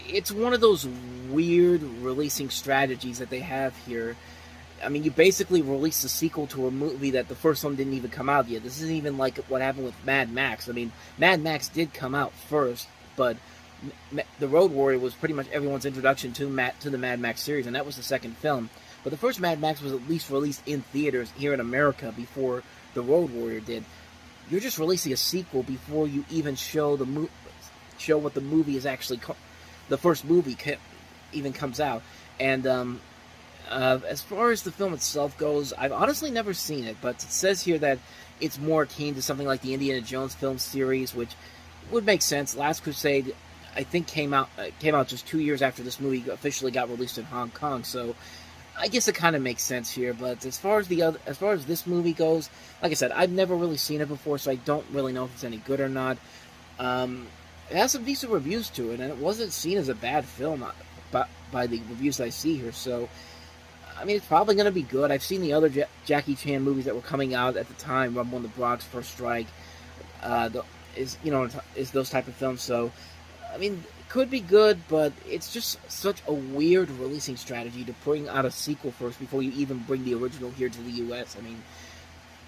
Speaker 4: it's one of those weird releasing strategies that they have here. I mean, you basically release a sequel to a movie that the first one didn't even come out yet. This isn't even like what happened with Mad Max. I mean, Mad Max did come out first, but The Road Warrior was pretty much everyone's introduction to the Mad Max series, and that was the second film. But the first Mad Max was at least released in theaters here in America before The Road Warrior did. You're just releasing a sequel before you even show what the movie is actually the first movie even comes out. And as far as the film itself goes, I've honestly never seen it, but it says here that it's more akin to something like the Indiana Jones film series, which would make sense. Last Crusade, I think, came out just 2 years after this movie officially got released in Hong Kong, so I guess it kind of makes sense here. But as far as this movie goes, like I said, I've never really seen it before, so I don't really know if it's any good or not. It has some decent reviews to it, and it wasn't seen as a bad film by the reviews I see here, so I mean, it's probably going to be good. I've seen the other Jackie Chan movies that were coming out at the time, Rumble in the Bronx, First Strike, is those type of films, so I mean, it could be good, but it's just such a weird releasing strategy to bring out a sequel first before you even bring the original here to the U.S. I mean,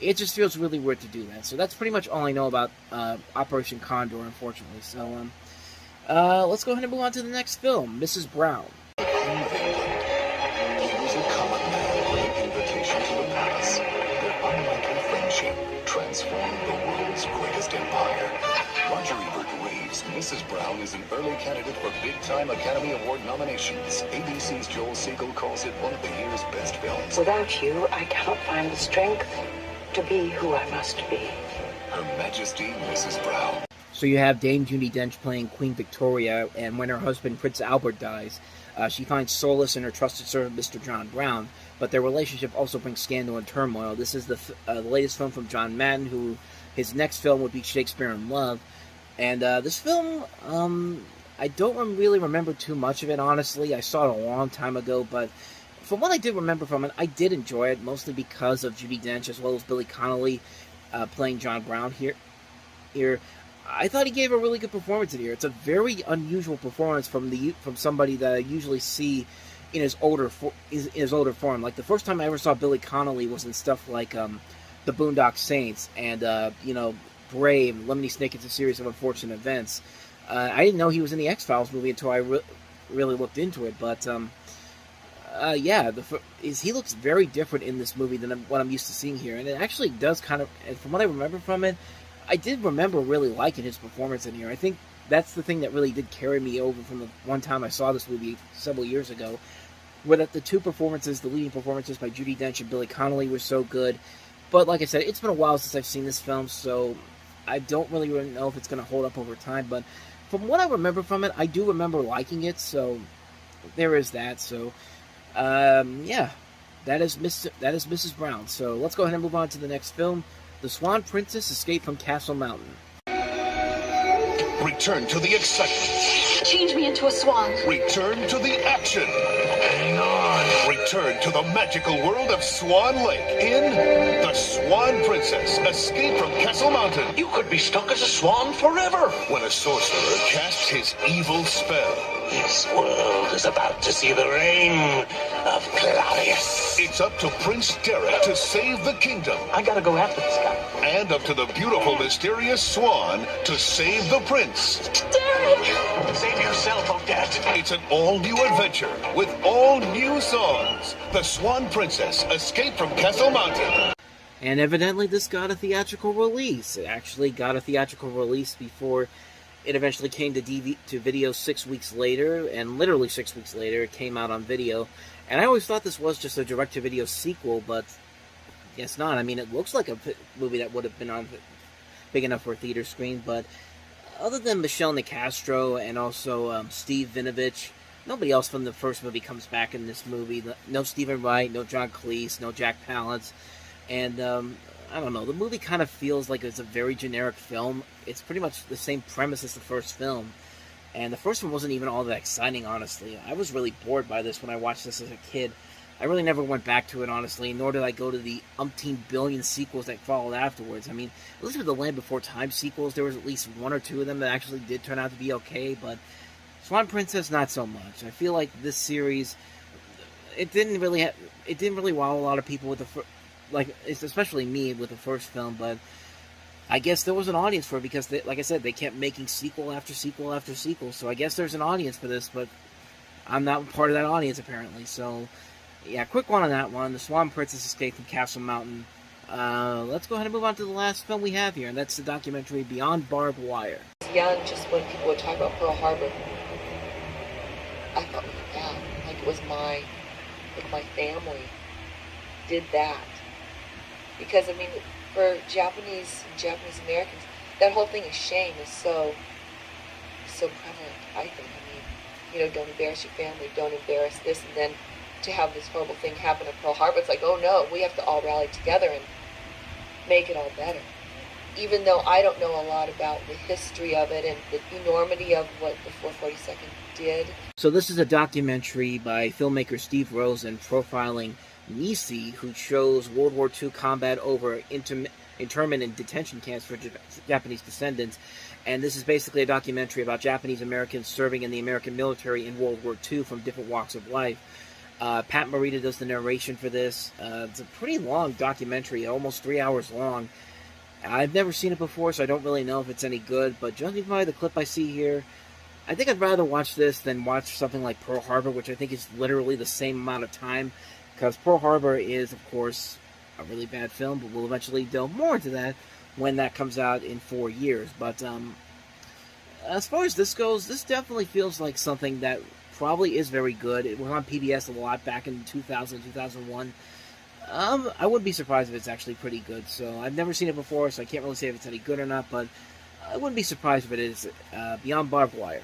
Speaker 4: it just feels really weird to do that. So that's pretty much all I know about Operation Condor, unfortunately. So let's go ahead and move on to the next film, Mrs. Brown.
Speaker 14: He was a common man with an invitation to the palace. Their unlikely friendship transformed the world's greatest empire. Roger Ebert raves Mrs. Brown is an early candidate for big-time Academy Award nominations. ABC's Joel Siegel calls it one of the year's best films.
Speaker 7: Without you, I cannot find the strength to be who I must be.
Speaker 14: Her Majesty, Mrs. Brown.
Speaker 4: So you have Dame Judi Dench playing Queen Victoria, and when her husband Prince Albert dies, she finds solace in her trusted servant Mr. John Brown, but their relationship also brings scandal and turmoil. This is the latest film from John Madden, who his next film would be Shakespeare in Love. And this film, I don't really remember too much of it, honestly. I saw it a long time ago, but from what I did remember from it, I did enjoy it, mostly because of Judi Dench as well as Billy Connolly playing John Brown here. I thought he gave a really good performance in here. It's a very unusual performance from somebody that I usually see in his older form. Like, the first time I ever saw Billy Connolly was in stuff like The Boondock Saints and Brave, Lemony Snicket's A Series of Unfortunate Events. I didn't know he was in the X-Files movie until I really looked into it, but he looks very different in this movie than what I'm used to seeing here, and it actually does kind of, and from what I remember from it, I did remember really liking his performance in here. I think that's the thing that really did carry me over from the one time I saw this movie several years ago, where the two performances, the leading performances by Judi Dench and Billy Connolly, were so good. But like I said, it's been a while since I've seen this film, so I don't really know if it's going to hold up over time. But from what I remember from it, I do remember liking it, so there is that. So, that is Mrs. Brown. So let's go ahead and move on to the next film, The Swan Princess Escape from Castle Mountain.
Speaker 14: Return to the excitement.
Speaker 21: Change me into a swan.
Speaker 14: Return to the action. Hang on. Return to the magical world of Swan Lake in The Swan Princess Escape from Castle Mountain.
Speaker 16: You could be stuck as a swan forever.
Speaker 14: When a sorcerer casts his evil spell,
Speaker 16: this world is about to see the reign of Claudius.
Speaker 14: It's up to Prince Derek to save the kingdom.
Speaker 5: I gotta go after this guy.
Speaker 14: And up to the beautiful, mysterious swan to save the prince.
Speaker 21: Derek!
Speaker 16: Save yourself, Odette.
Speaker 14: It's an all-new adventure with all new songs. The Swan Princess Escape from Castle Mountain.
Speaker 4: And evidently this got a theatrical release. It actually got a theatrical release before it eventually came to video 6 weeks later, and literally 6 weeks later it came out on video. And I always thought this was just a direct-to-video sequel, but it's not. I mean, it looks like a movie that would have been on big enough for a theater screen, but other than Michelle Nicastro and also Steve Vinovich, nobody else from the first movie comes back in this movie. No Stephen Wright, no John Cleese, no Jack Palance. And, I don't know, the movie kind of feels like it's a very generic film. It's pretty much the same premise as the first film. And the first one wasn't even all that exciting, honestly. I was really bored by this when I watched this as a kid. I really never went back to it, honestly, nor did I go to the umpteen billion sequels that followed afterwards. I mean, at least with the Land Before Time sequels, there was at least one or two of them that actually did turn out to be okay, but Swan Princess, not so much. I feel like this series, it didn't really wow a lot of people with especially me with the first film, but I guess there was an audience for it because, like I said, they kept making sequel after sequel after sequel, so I guess there's an audience for this, but I'm not part of that audience, apparently, so yeah, quick one on that one. The Swan Princess Escape from Castle Mountain. Let's go ahead and move on to the last film we have here, and that's the documentary Beyond Barbed Wire.
Speaker 2: Young, just when people would talk about Pearl Harbor, I thought, yeah, like it was my family did that. Because, I mean, for Japanese Americans, that whole thing of shame is so prevalent, I think. I mean, don't embarrass your family, don't embarrass this, and then to have this horrible thing happen at Pearl Harbor, it's like, oh no, we have to all rally together and make it all better. Even though I don't know a lot about the history of it and the enormity of what the 442nd did.
Speaker 4: So this is a documentary by filmmaker Steve Rosen profiling Nisi, who shows World War II combat over internment and detention camps for Japanese descendants. And this is basically a documentary about Japanese Americans serving in the American military in World War II from different walks of life. Pat Morita does the narration for this. It's a pretty long documentary, almost 3 hours long. I've never seen it before, so I don't really know if it's any good, but judging by the clip I see here, I think I'd rather watch this than watch something like Pearl Harbor, which I think is literally the same amount of time, because Pearl Harbor is, of course, a really bad film, but we'll eventually delve more into that when that comes out in 4 years. But as far as this goes, this definitely feels like something that probably is very good. It was on PBS a lot back in 2000, 2001. I wouldn't be surprised if it's actually pretty good. So I've never seen it before, so I can't really say if it's any good or not, but I wouldn't be surprised if it is. Beyond Barbed Wire.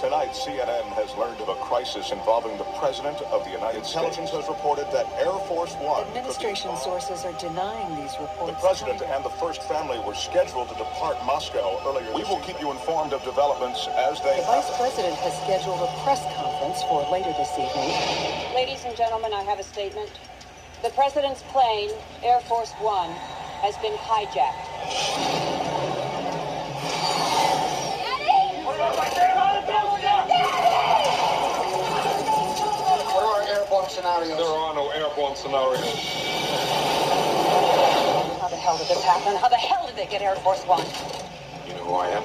Speaker 22: Tonight, CNN has learned of a crisis involving the President of the United States. Intelligence has reported that Air Force One...
Speaker 7: Administration sources are denying these reports.
Speaker 22: The President and the First Family were scheduled to depart Moscow earlier this week. We will keep you informed of developments as they happen.
Speaker 7: The Vice President has scheduled a press conference for later this evening.
Speaker 23: Ladies and gentlemen, I have a statement. The President's plane, Air Force One, has been hijacked.
Speaker 3: Scenarios. There are no airborne scenarios.
Speaker 23: How the hell did this happen? How the hell did they get Air Force One?
Speaker 24: You know who I am?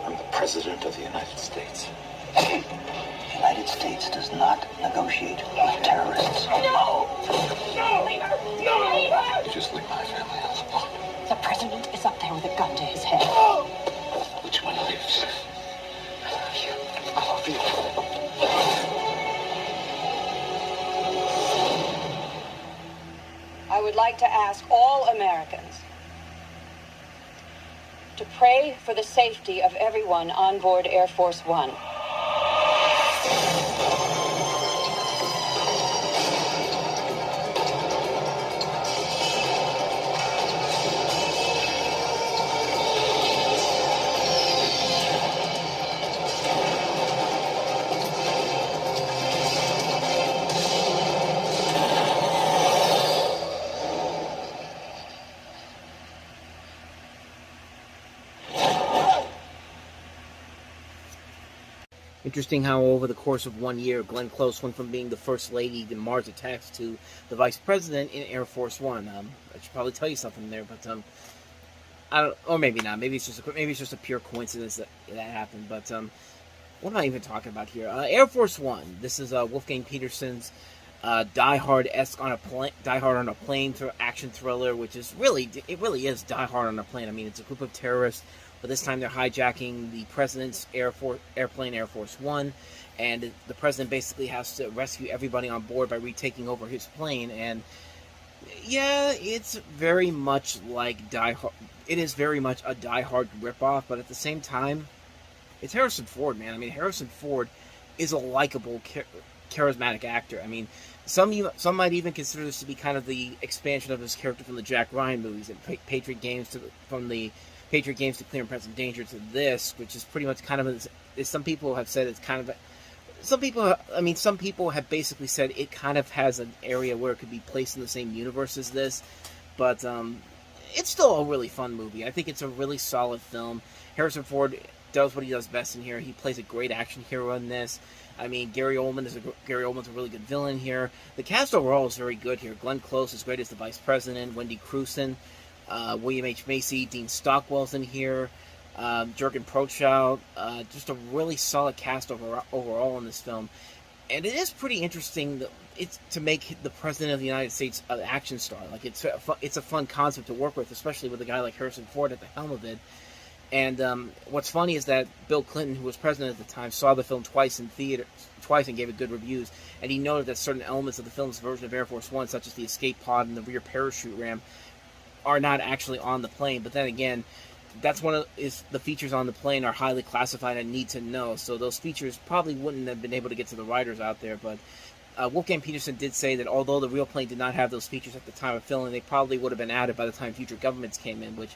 Speaker 24: I'm the President of the United States. The United States does not negotiate with terrorists.
Speaker 23: No! No! Leave her! No! Leave her!
Speaker 24: Just leave my family alone.
Speaker 23: The President is up there with a gun to his head.
Speaker 24: Which one lives? I love you.
Speaker 23: I would like to ask all Americans to pray for the safety of everyone on board Air Force One.
Speaker 4: Interesting how over the course of 1 year, Glenn Close went from being the First Lady in Mars Attacks to the Vice President in Air Force One. I should probably tell you something there, but I don't, or maybe not. Maybe it's just a pure coincidence that happened. But what am I even talking about here? Air Force One. This is Wolfgang Petersen's Die Hard on a plane action thriller, which is really is Die Hard on a plane. I mean, it's a group of terrorists, but this time they're hijacking the president's airplane, Air Force One, and the president basically has to rescue everybody on board by retaking over his plane. And yeah, it's very much like Die Hard. It is very much a Die Hard ripoff, but at the same time, it's Harrison Ford, man. I mean, Harrison Ford is a likable, charismatic actor. I mean, some might even consider this to be kind of the expansion of his character from the Jack Ryan movies, and Patriot Games to Clear and Present Danger to this, which is pretty much kind of, as some people have said, it's kind of. Some people have basically said it kind of has an area where it could be placed in the same universe as this, but it's still a really fun movie. I think it's a really solid film. Harrison Ford does what he does best in here. He plays a great action hero in this. I mean, Gary Oldman's a really good villain here. The cast overall is very good here. Glenn Close is great as the Vice President. Wendy Crewson, William H. Macy, Dean Stockwell's in here. Jürgen Prochnow, just a really solid cast overall in this film. And it is pretty interesting to make the President of the United States an action star. Like, it's a fun concept to work with, especially with a guy like Harrison Ford at the helm of it. And what's funny is that Bill Clinton, who was president at the time, saw the film twice in theater, and gave it good reviews. And he noted that certain elements of the film's version of Air Force One, such as the escape pod and the rear parachute ramp, are not actually on the plane. But then again, the features on the plane are highly classified and need to know. So those features probably wouldn't have been able to get to the writers out there. But Wolfgang Petersen did say that although the real plane did not have those features at the time of filming, they probably would have been added by the time future governments came in, which,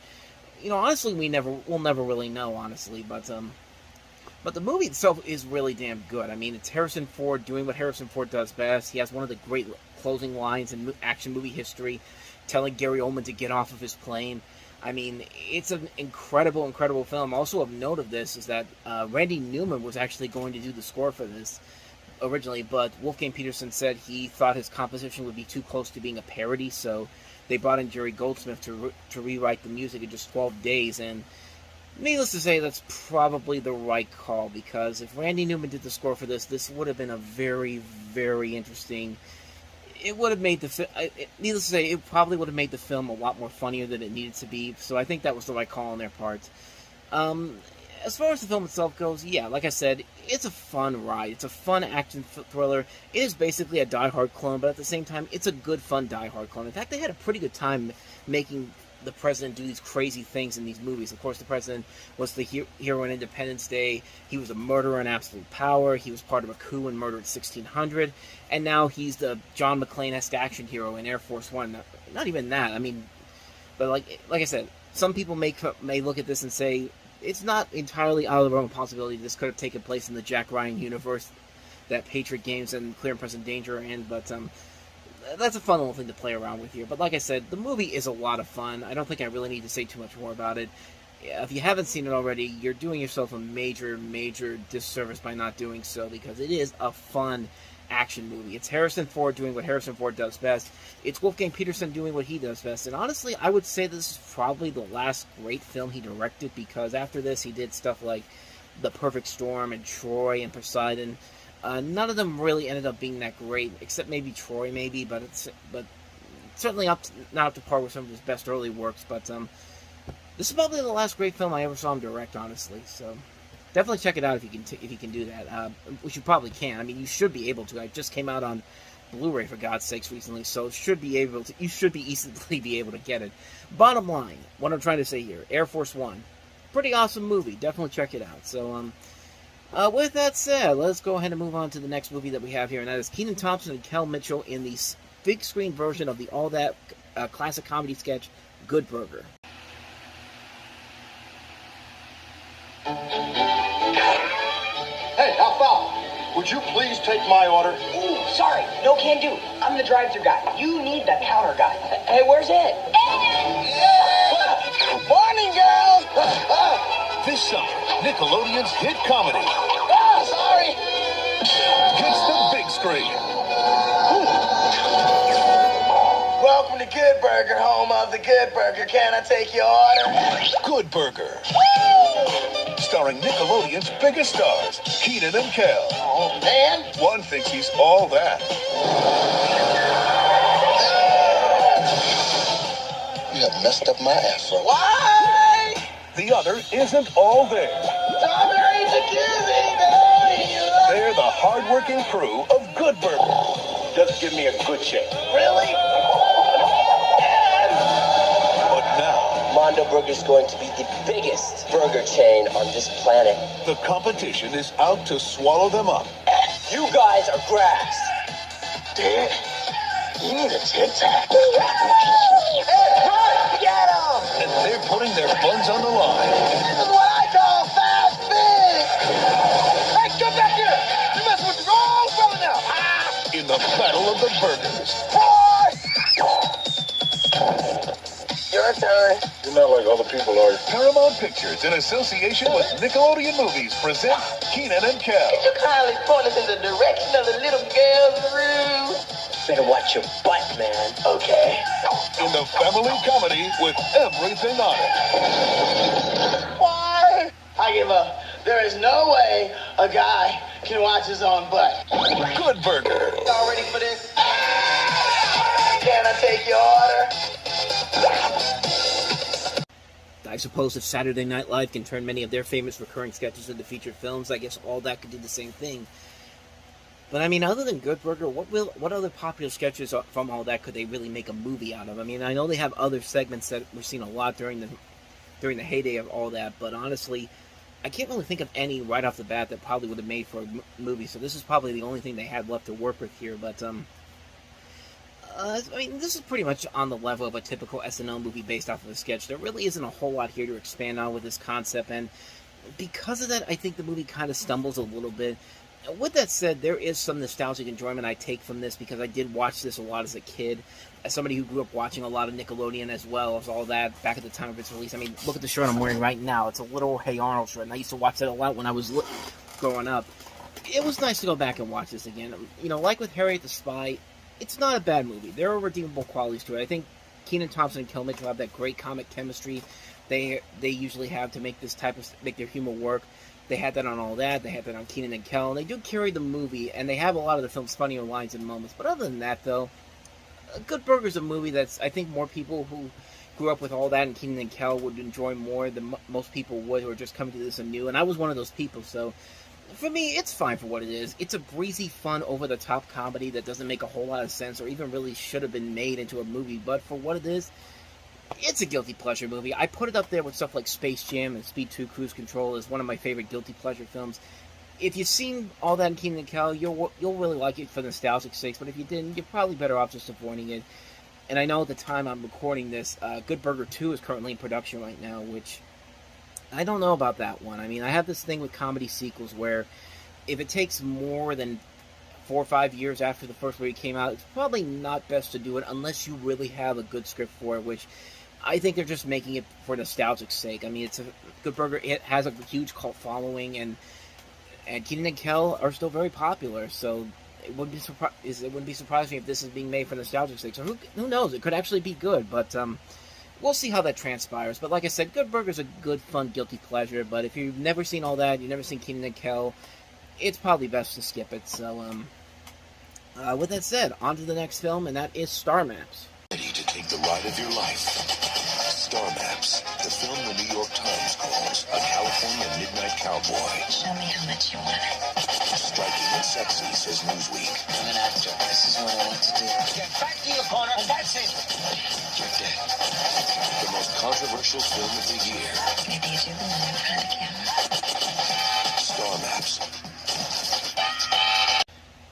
Speaker 4: honestly, we'll never really know, honestly. But the movie itself is really damn good. I mean, it's Harrison Ford doing what Harrison Ford does best. He has one of the great closing lines in action movie history, telling Gary Oldman to get off of his plane. I mean, it's an incredible, incredible film. Also of note of this is that Randy Newman was actually going to do the score for this originally, but Wolfgang Petersen said he thought his composition would be too close to being a parody, so they brought in Jerry Goldsmith to rewrite the music in just 12 days, and needless to say, that's probably the right call, because if Randy Newman did the score for this would have been a very, very interesting. It would have made needless to say, it probably would have made the film a lot more funnier than it needed to be, so I think that was the right call on their part. As far as the film itself goes, yeah, like I said, it's a fun ride. It's a fun action thriller. It is basically a Die Hard clone, but at the same time, it's a good, fun Die Hard clone. In fact, they had a pretty good time making the president do these crazy things in these movies. Of course, the president was the hero in Independence Day. He was a murderer in Absolute Power. He was part of a coup and murdered 1600. And now he's the John McClane-esque action hero in Air Force One. Not even that. I mean, but like I said, some people may look at this and say, it's not entirely out of the realm of possibility this could have taken place in the Jack Ryan universe that Patriot Games and Clear and Present Danger are in, but that's a fun little thing to play around with here. But like I said, the movie is a lot of fun. I don't think I really need to say too much more about it. If you haven't seen it already, you're doing yourself a major, major disservice by not doing so, because it is a fun action movie. It's Harrison Ford doing what Harrison Ford does best. It's Wolfgang Petersen doing what he does best. And honestly, I would say this is probably the last great film he directed, because after this he did stuff like The Perfect Storm and Troy and Poseidon. None of them really ended up being that great, except maybe Troy, but certainly not up to par with some of his best early works. But this is probably the last great film I ever saw him direct, honestly. So definitely check it out if you can do that, which you probably can. I mean, you should be able to. It just came out on Blu-ray, for God's sakes, recently, so you should be easily be able to get it. Bottom line, what I'm trying to say here, Air Force One, pretty awesome movie. Definitely check it out. So with that said, let's go ahead and move on to the next movie that we have here, and that is Kenan Thompson and Kel Mitchell in the big screen version of the All That classic comedy sketch, Good Burger.
Speaker 11: Hey, Alfalfa, would you please take my order?
Speaker 10: Ooh, sorry, no can do. I'm the drive-thru guy. You need the counter guy. Hey, where's Ed?
Speaker 11: Morning, girls!
Speaker 14: This summer, Nickelodeon's hit comedy
Speaker 11: Sorry!
Speaker 14: hits the big screen.
Speaker 10: Welcome to Good Burger, home of the Good Burger. Can I take your order?
Speaker 14: Good Burger.
Speaker 22: starring Nickelodeon's biggest stars, Keenan and Kel.
Speaker 3: Oh, man.
Speaker 22: One thinks he's all that.
Speaker 24: You have messed up my afro.
Speaker 3: Why?
Speaker 22: The other isn't all there.
Speaker 3: Strawberry jacuzzi,
Speaker 22: They're the hard-working crew of Good Burger.
Speaker 3: Just give me a good shake. Really?
Speaker 22: But now,
Speaker 1: Mondo Burger's going to be the biggest burger chain on this planet.
Speaker 22: the competition is out to swallow them up.
Speaker 1: You guys are grass.
Speaker 3: Dad, you need a Tic Tac. Get him!
Speaker 22: And they're putting their buns on the line.
Speaker 3: This is what I call fast food. Hey, come back here! You're messing with the wrong fella now.
Speaker 22: In the battle of the burgers.
Speaker 1: Your turn.
Speaker 22: You're not like other people are. Paramount Pictures, in association with Nickelodeon Movies, present Keenan and Kel.
Speaker 3: Could you kindly point us in the direction of the little girl's room?
Speaker 1: Better watch your butt, man.
Speaker 3: Okay.
Speaker 22: In the family comedy with everything on it.
Speaker 3: Why? I give up. There is no way a guy can watch his own butt.
Speaker 22: Good Burger.
Speaker 3: Y'all ready for this? Can I take your order?
Speaker 4: I suppose if Saturday Night Live can turn many of their famous recurring sketches into featured films, I guess All That could do the same thing. But I mean, other than Good Burger, what other popular sketches from All That could they really make a movie out of? I mean, I know they have other segments that we've seen a lot during the heyday of All That, but honestly, I can't really think of any right off the bat that probably would have made for a movie. So this is probably the only thing they had left to work with here. But I mean, this is pretty much on the level of a typical SNL movie based off of a sketch. There really isn't a whole lot here to expand on with this concept, and because of that, I think the movie kind of stumbles a little bit. With that said, there is some nostalgic enjoyment I take from this because I did watch this a lot as a kid. As somebody who grew up watching a lot of Nickelodeon as well as all that back at the time of its release. I mean, look at the shirt I'm wearing right now. It's a little Hey Arnold shirt, and I used to watch that a lot when I was growing up. It was nice to go back and watch this again. You know, like with Harriet the Spy, it's not a bad movie. There are redeemable qualities to it. I think Kenan Thompson and Kel Mitchell have that great comic chemistry they usually have to make make their humor work. They had that on All That. They had that on Kenan and Kel. And they do carry the movie, and they have a lot of the film's funnier lines and moments. But other than that, though, Good Burger's a movie that's, I think, more people who grew up with All That and Kenan and Kel would enjoy more than most people would who are just coming to this anew. And I was one of those people, so for me, it's fine for what it is. It's a breezy, fun, over-the-top comedy that doesn't make a whole lot of sense or even really should have been made into a movie. But for what it is, it's a guilty pleasure movie. I put it up there with stuff like Space Jam and Speed 2 Cruise Control as one of my favorite guilty pleasure films. If you've seen All That and Kenan and Kel, you'll really like it for nostalgic sakes, but if you didn't, you're probably better off just avoiding it. And I know at the time I'm recording this, Good Burger 2 is currently in production right now, which I don't know about that one. I mean, I have this thing with comedy sequels where if it takes more than 4 or 5 years after the first movie came out, it's probably not best to do it unless you really have a good script for it, which I think they're just making it for nostalgic sake. I mean, it's a Good Burger. It has a huge cult following, and Kenan and Kel are still very popular. So it wouldn't be surprising if this is being made for nostalgic sake. So who knows? It could actually be good, but we'll see how that transpires. But like I said, Good Burger's a good, fun, guilty pleasure. But if you've never seen All That, you've never seen Kenan and Kel, it's probably best to skip it. So with that said, on to the next film, and that is Star Maps.
Speaker 14: Ready to take the ride of your life. Star Maps, the film the New York Times calls a California midnight cowboy.
Speaker 21: Show me how much you want it.
Speaker 14: Striking and sexy, says Newsweek.
Speaker 21: I'm an actor. This is what I want to do.
Speaker 3: Get back to your corner, and that's it.
Speaker 14: You're dead. The most controversial film of the year.
Speaker 21: Maybe you do belong in front of the camera.
Speaker 14: Star Maps.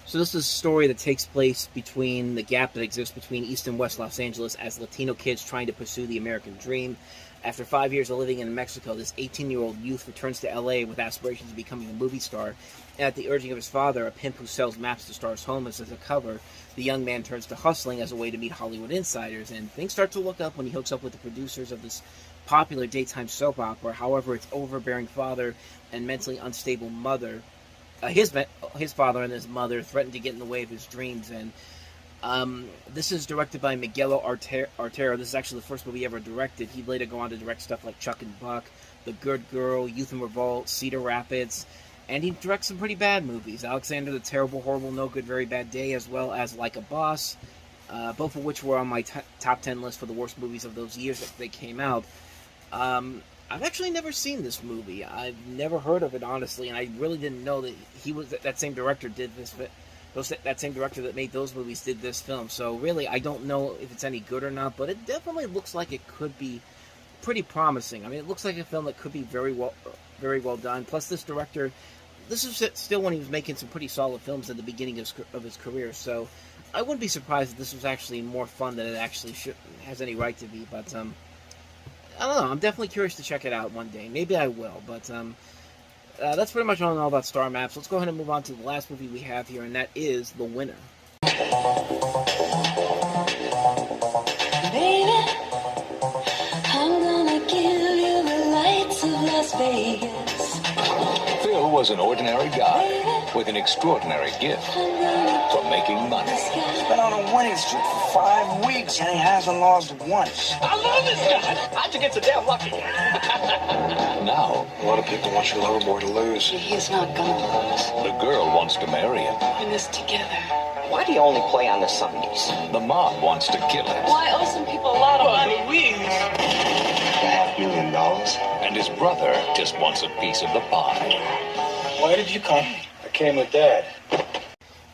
Speaker 4: So this is a story that takes place between the gap that exists between East and West Los Angeles as Latino kids trying to pursue the American dream. After 5 years of living in Mexico, this 18-year-old youth returns to LA with aspirations of becoming a movie star. And at the urging of his father, a pimp who sells maps to stars' homes as a cover, the young man turns to hustling as a way to meet Hollywood insiders. And things start to look up when he hooks up with the producers of this popular daytime soap opera. However, its overbearing father and mentally unstable mother, his father and his mother threaten to get in the way of his dreams, and This is directed by Miguel Artero. This is actually the first movie he ever directed. He'd later go on to direct stuff like Chuck and Buck, The Good Girl, Youth in Revolt, Cedar Rapids, and he directs some pretty bad movies. Alexander the Terrible, Horrible, No Good, Very Bad Day, as well as Like a Boss, both of which were on my top 10 list for the worst movies of those years that they came out. I've actually never seen this movie. I've never heard of it, honestly, and I really didn't know that he was that same director did this. That same director that made those movies did this film. So really, I don't know if it's any good or not, but it definitely looks like it could be pretty promising. I mean, it looks like a film that could be very well done. Plus, this director, this is still when he was making some pretty solid films at the beginning of his career. So I wouldn't be surprised if this was actually more fun than it actually has any right to be. But I don't know. I'm definitely curious to check it out one day. Maybe I will. But that's pretty much all I know about Star Maps. Let's go ahead and move on to the last movie we have here, and that is The Winner.
Speaker 21: Baby, I'm gonna give you the lights of Las Vegas.
Speaker 9: Phil was an ordinary guy with an extraordinary gift for making money.
Speaker 6: He's been on a winning streak for 5 weeks and he hasn't lost once.
Speaker 5: I love this guy. How'd you get so damn lucky?
Speaker 9: Now,
Speaker 6: A lot of people want your lover boy to lose.
Speaker 21: He's not gonna lose.
Speaker 9: the girl wants to marry him.
Speaker 21: We're in this together.
Speaker 1: Why do you only play on the Sundays?
Speaker 9: The mob wants to kill him.
Speaker 21: Why owe some people a lot of money?
Speaker 6: $500,000.
Speaker 9: And his brother just wants a piece of the pie.
Speaker 6: Why did you come? I came with Dad.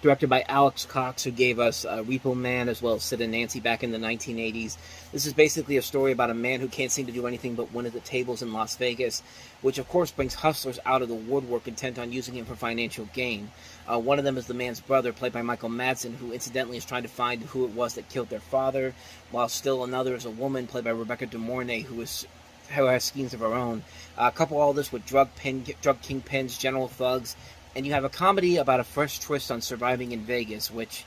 Speaker 4: Directed by Alex Cox, who gave us Repo Man as well as Sid and Nancy back in the 1980s. This is basically a story about a man who can't seem to do anything but win at the tables in Las Vegas, which of course brings hustlers out of the woodwork intent on using him for financial gain. One of them is the man's brother, played by Michael Madsen, who incidentally is trying to find who it was that killed their father, while still another is a woman, played by Rebecca De Mornay, who has schemes of her own. Couple all this with drug kingpins, general thugs, and you have a comedy about a fresh twist on surviving in Vegas, which,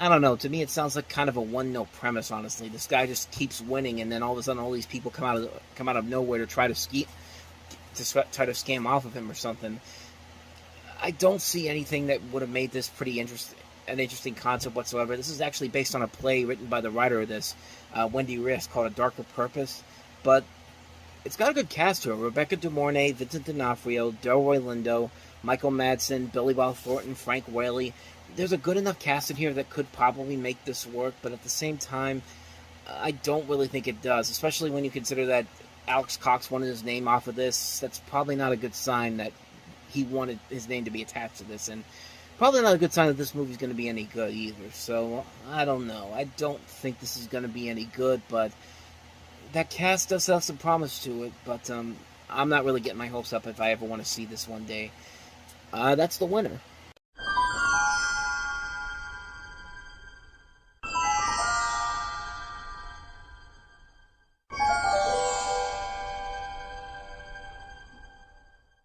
Speaker 4: I don't know, to me it sounds like kind of a one-note premise, honestly. This guy just keeps winning, and then all of a sudden all these people come out of nowhere to try to scam off of him or something. I don't see anything that would have made this an interesting concept whatsoever. This is actually based on a play written by the writer of this, Wendy Riss, called A Darker Purpose, but it's got a good cast to it. Rebecca De Mornay, Vincent D'Onofrio, Delroy Lindo, Michael Madsen, Billy Bob Thornton, Frank Whaley. There's a good enough cast in here that could probably make this work, but at the same time, I don't really think it does, especially when you consider that Alex Cox wanted his name off of this. That's probably not a good sign that he wanted his name to be attached to this, and probably not a good sign that this movie's going to be any good either. So, I don't know. I don't think this is going to be any good, but that cast does have some promise to it, but I'm not really getting my hopes up if I ever want to see this one day. That's The Winner.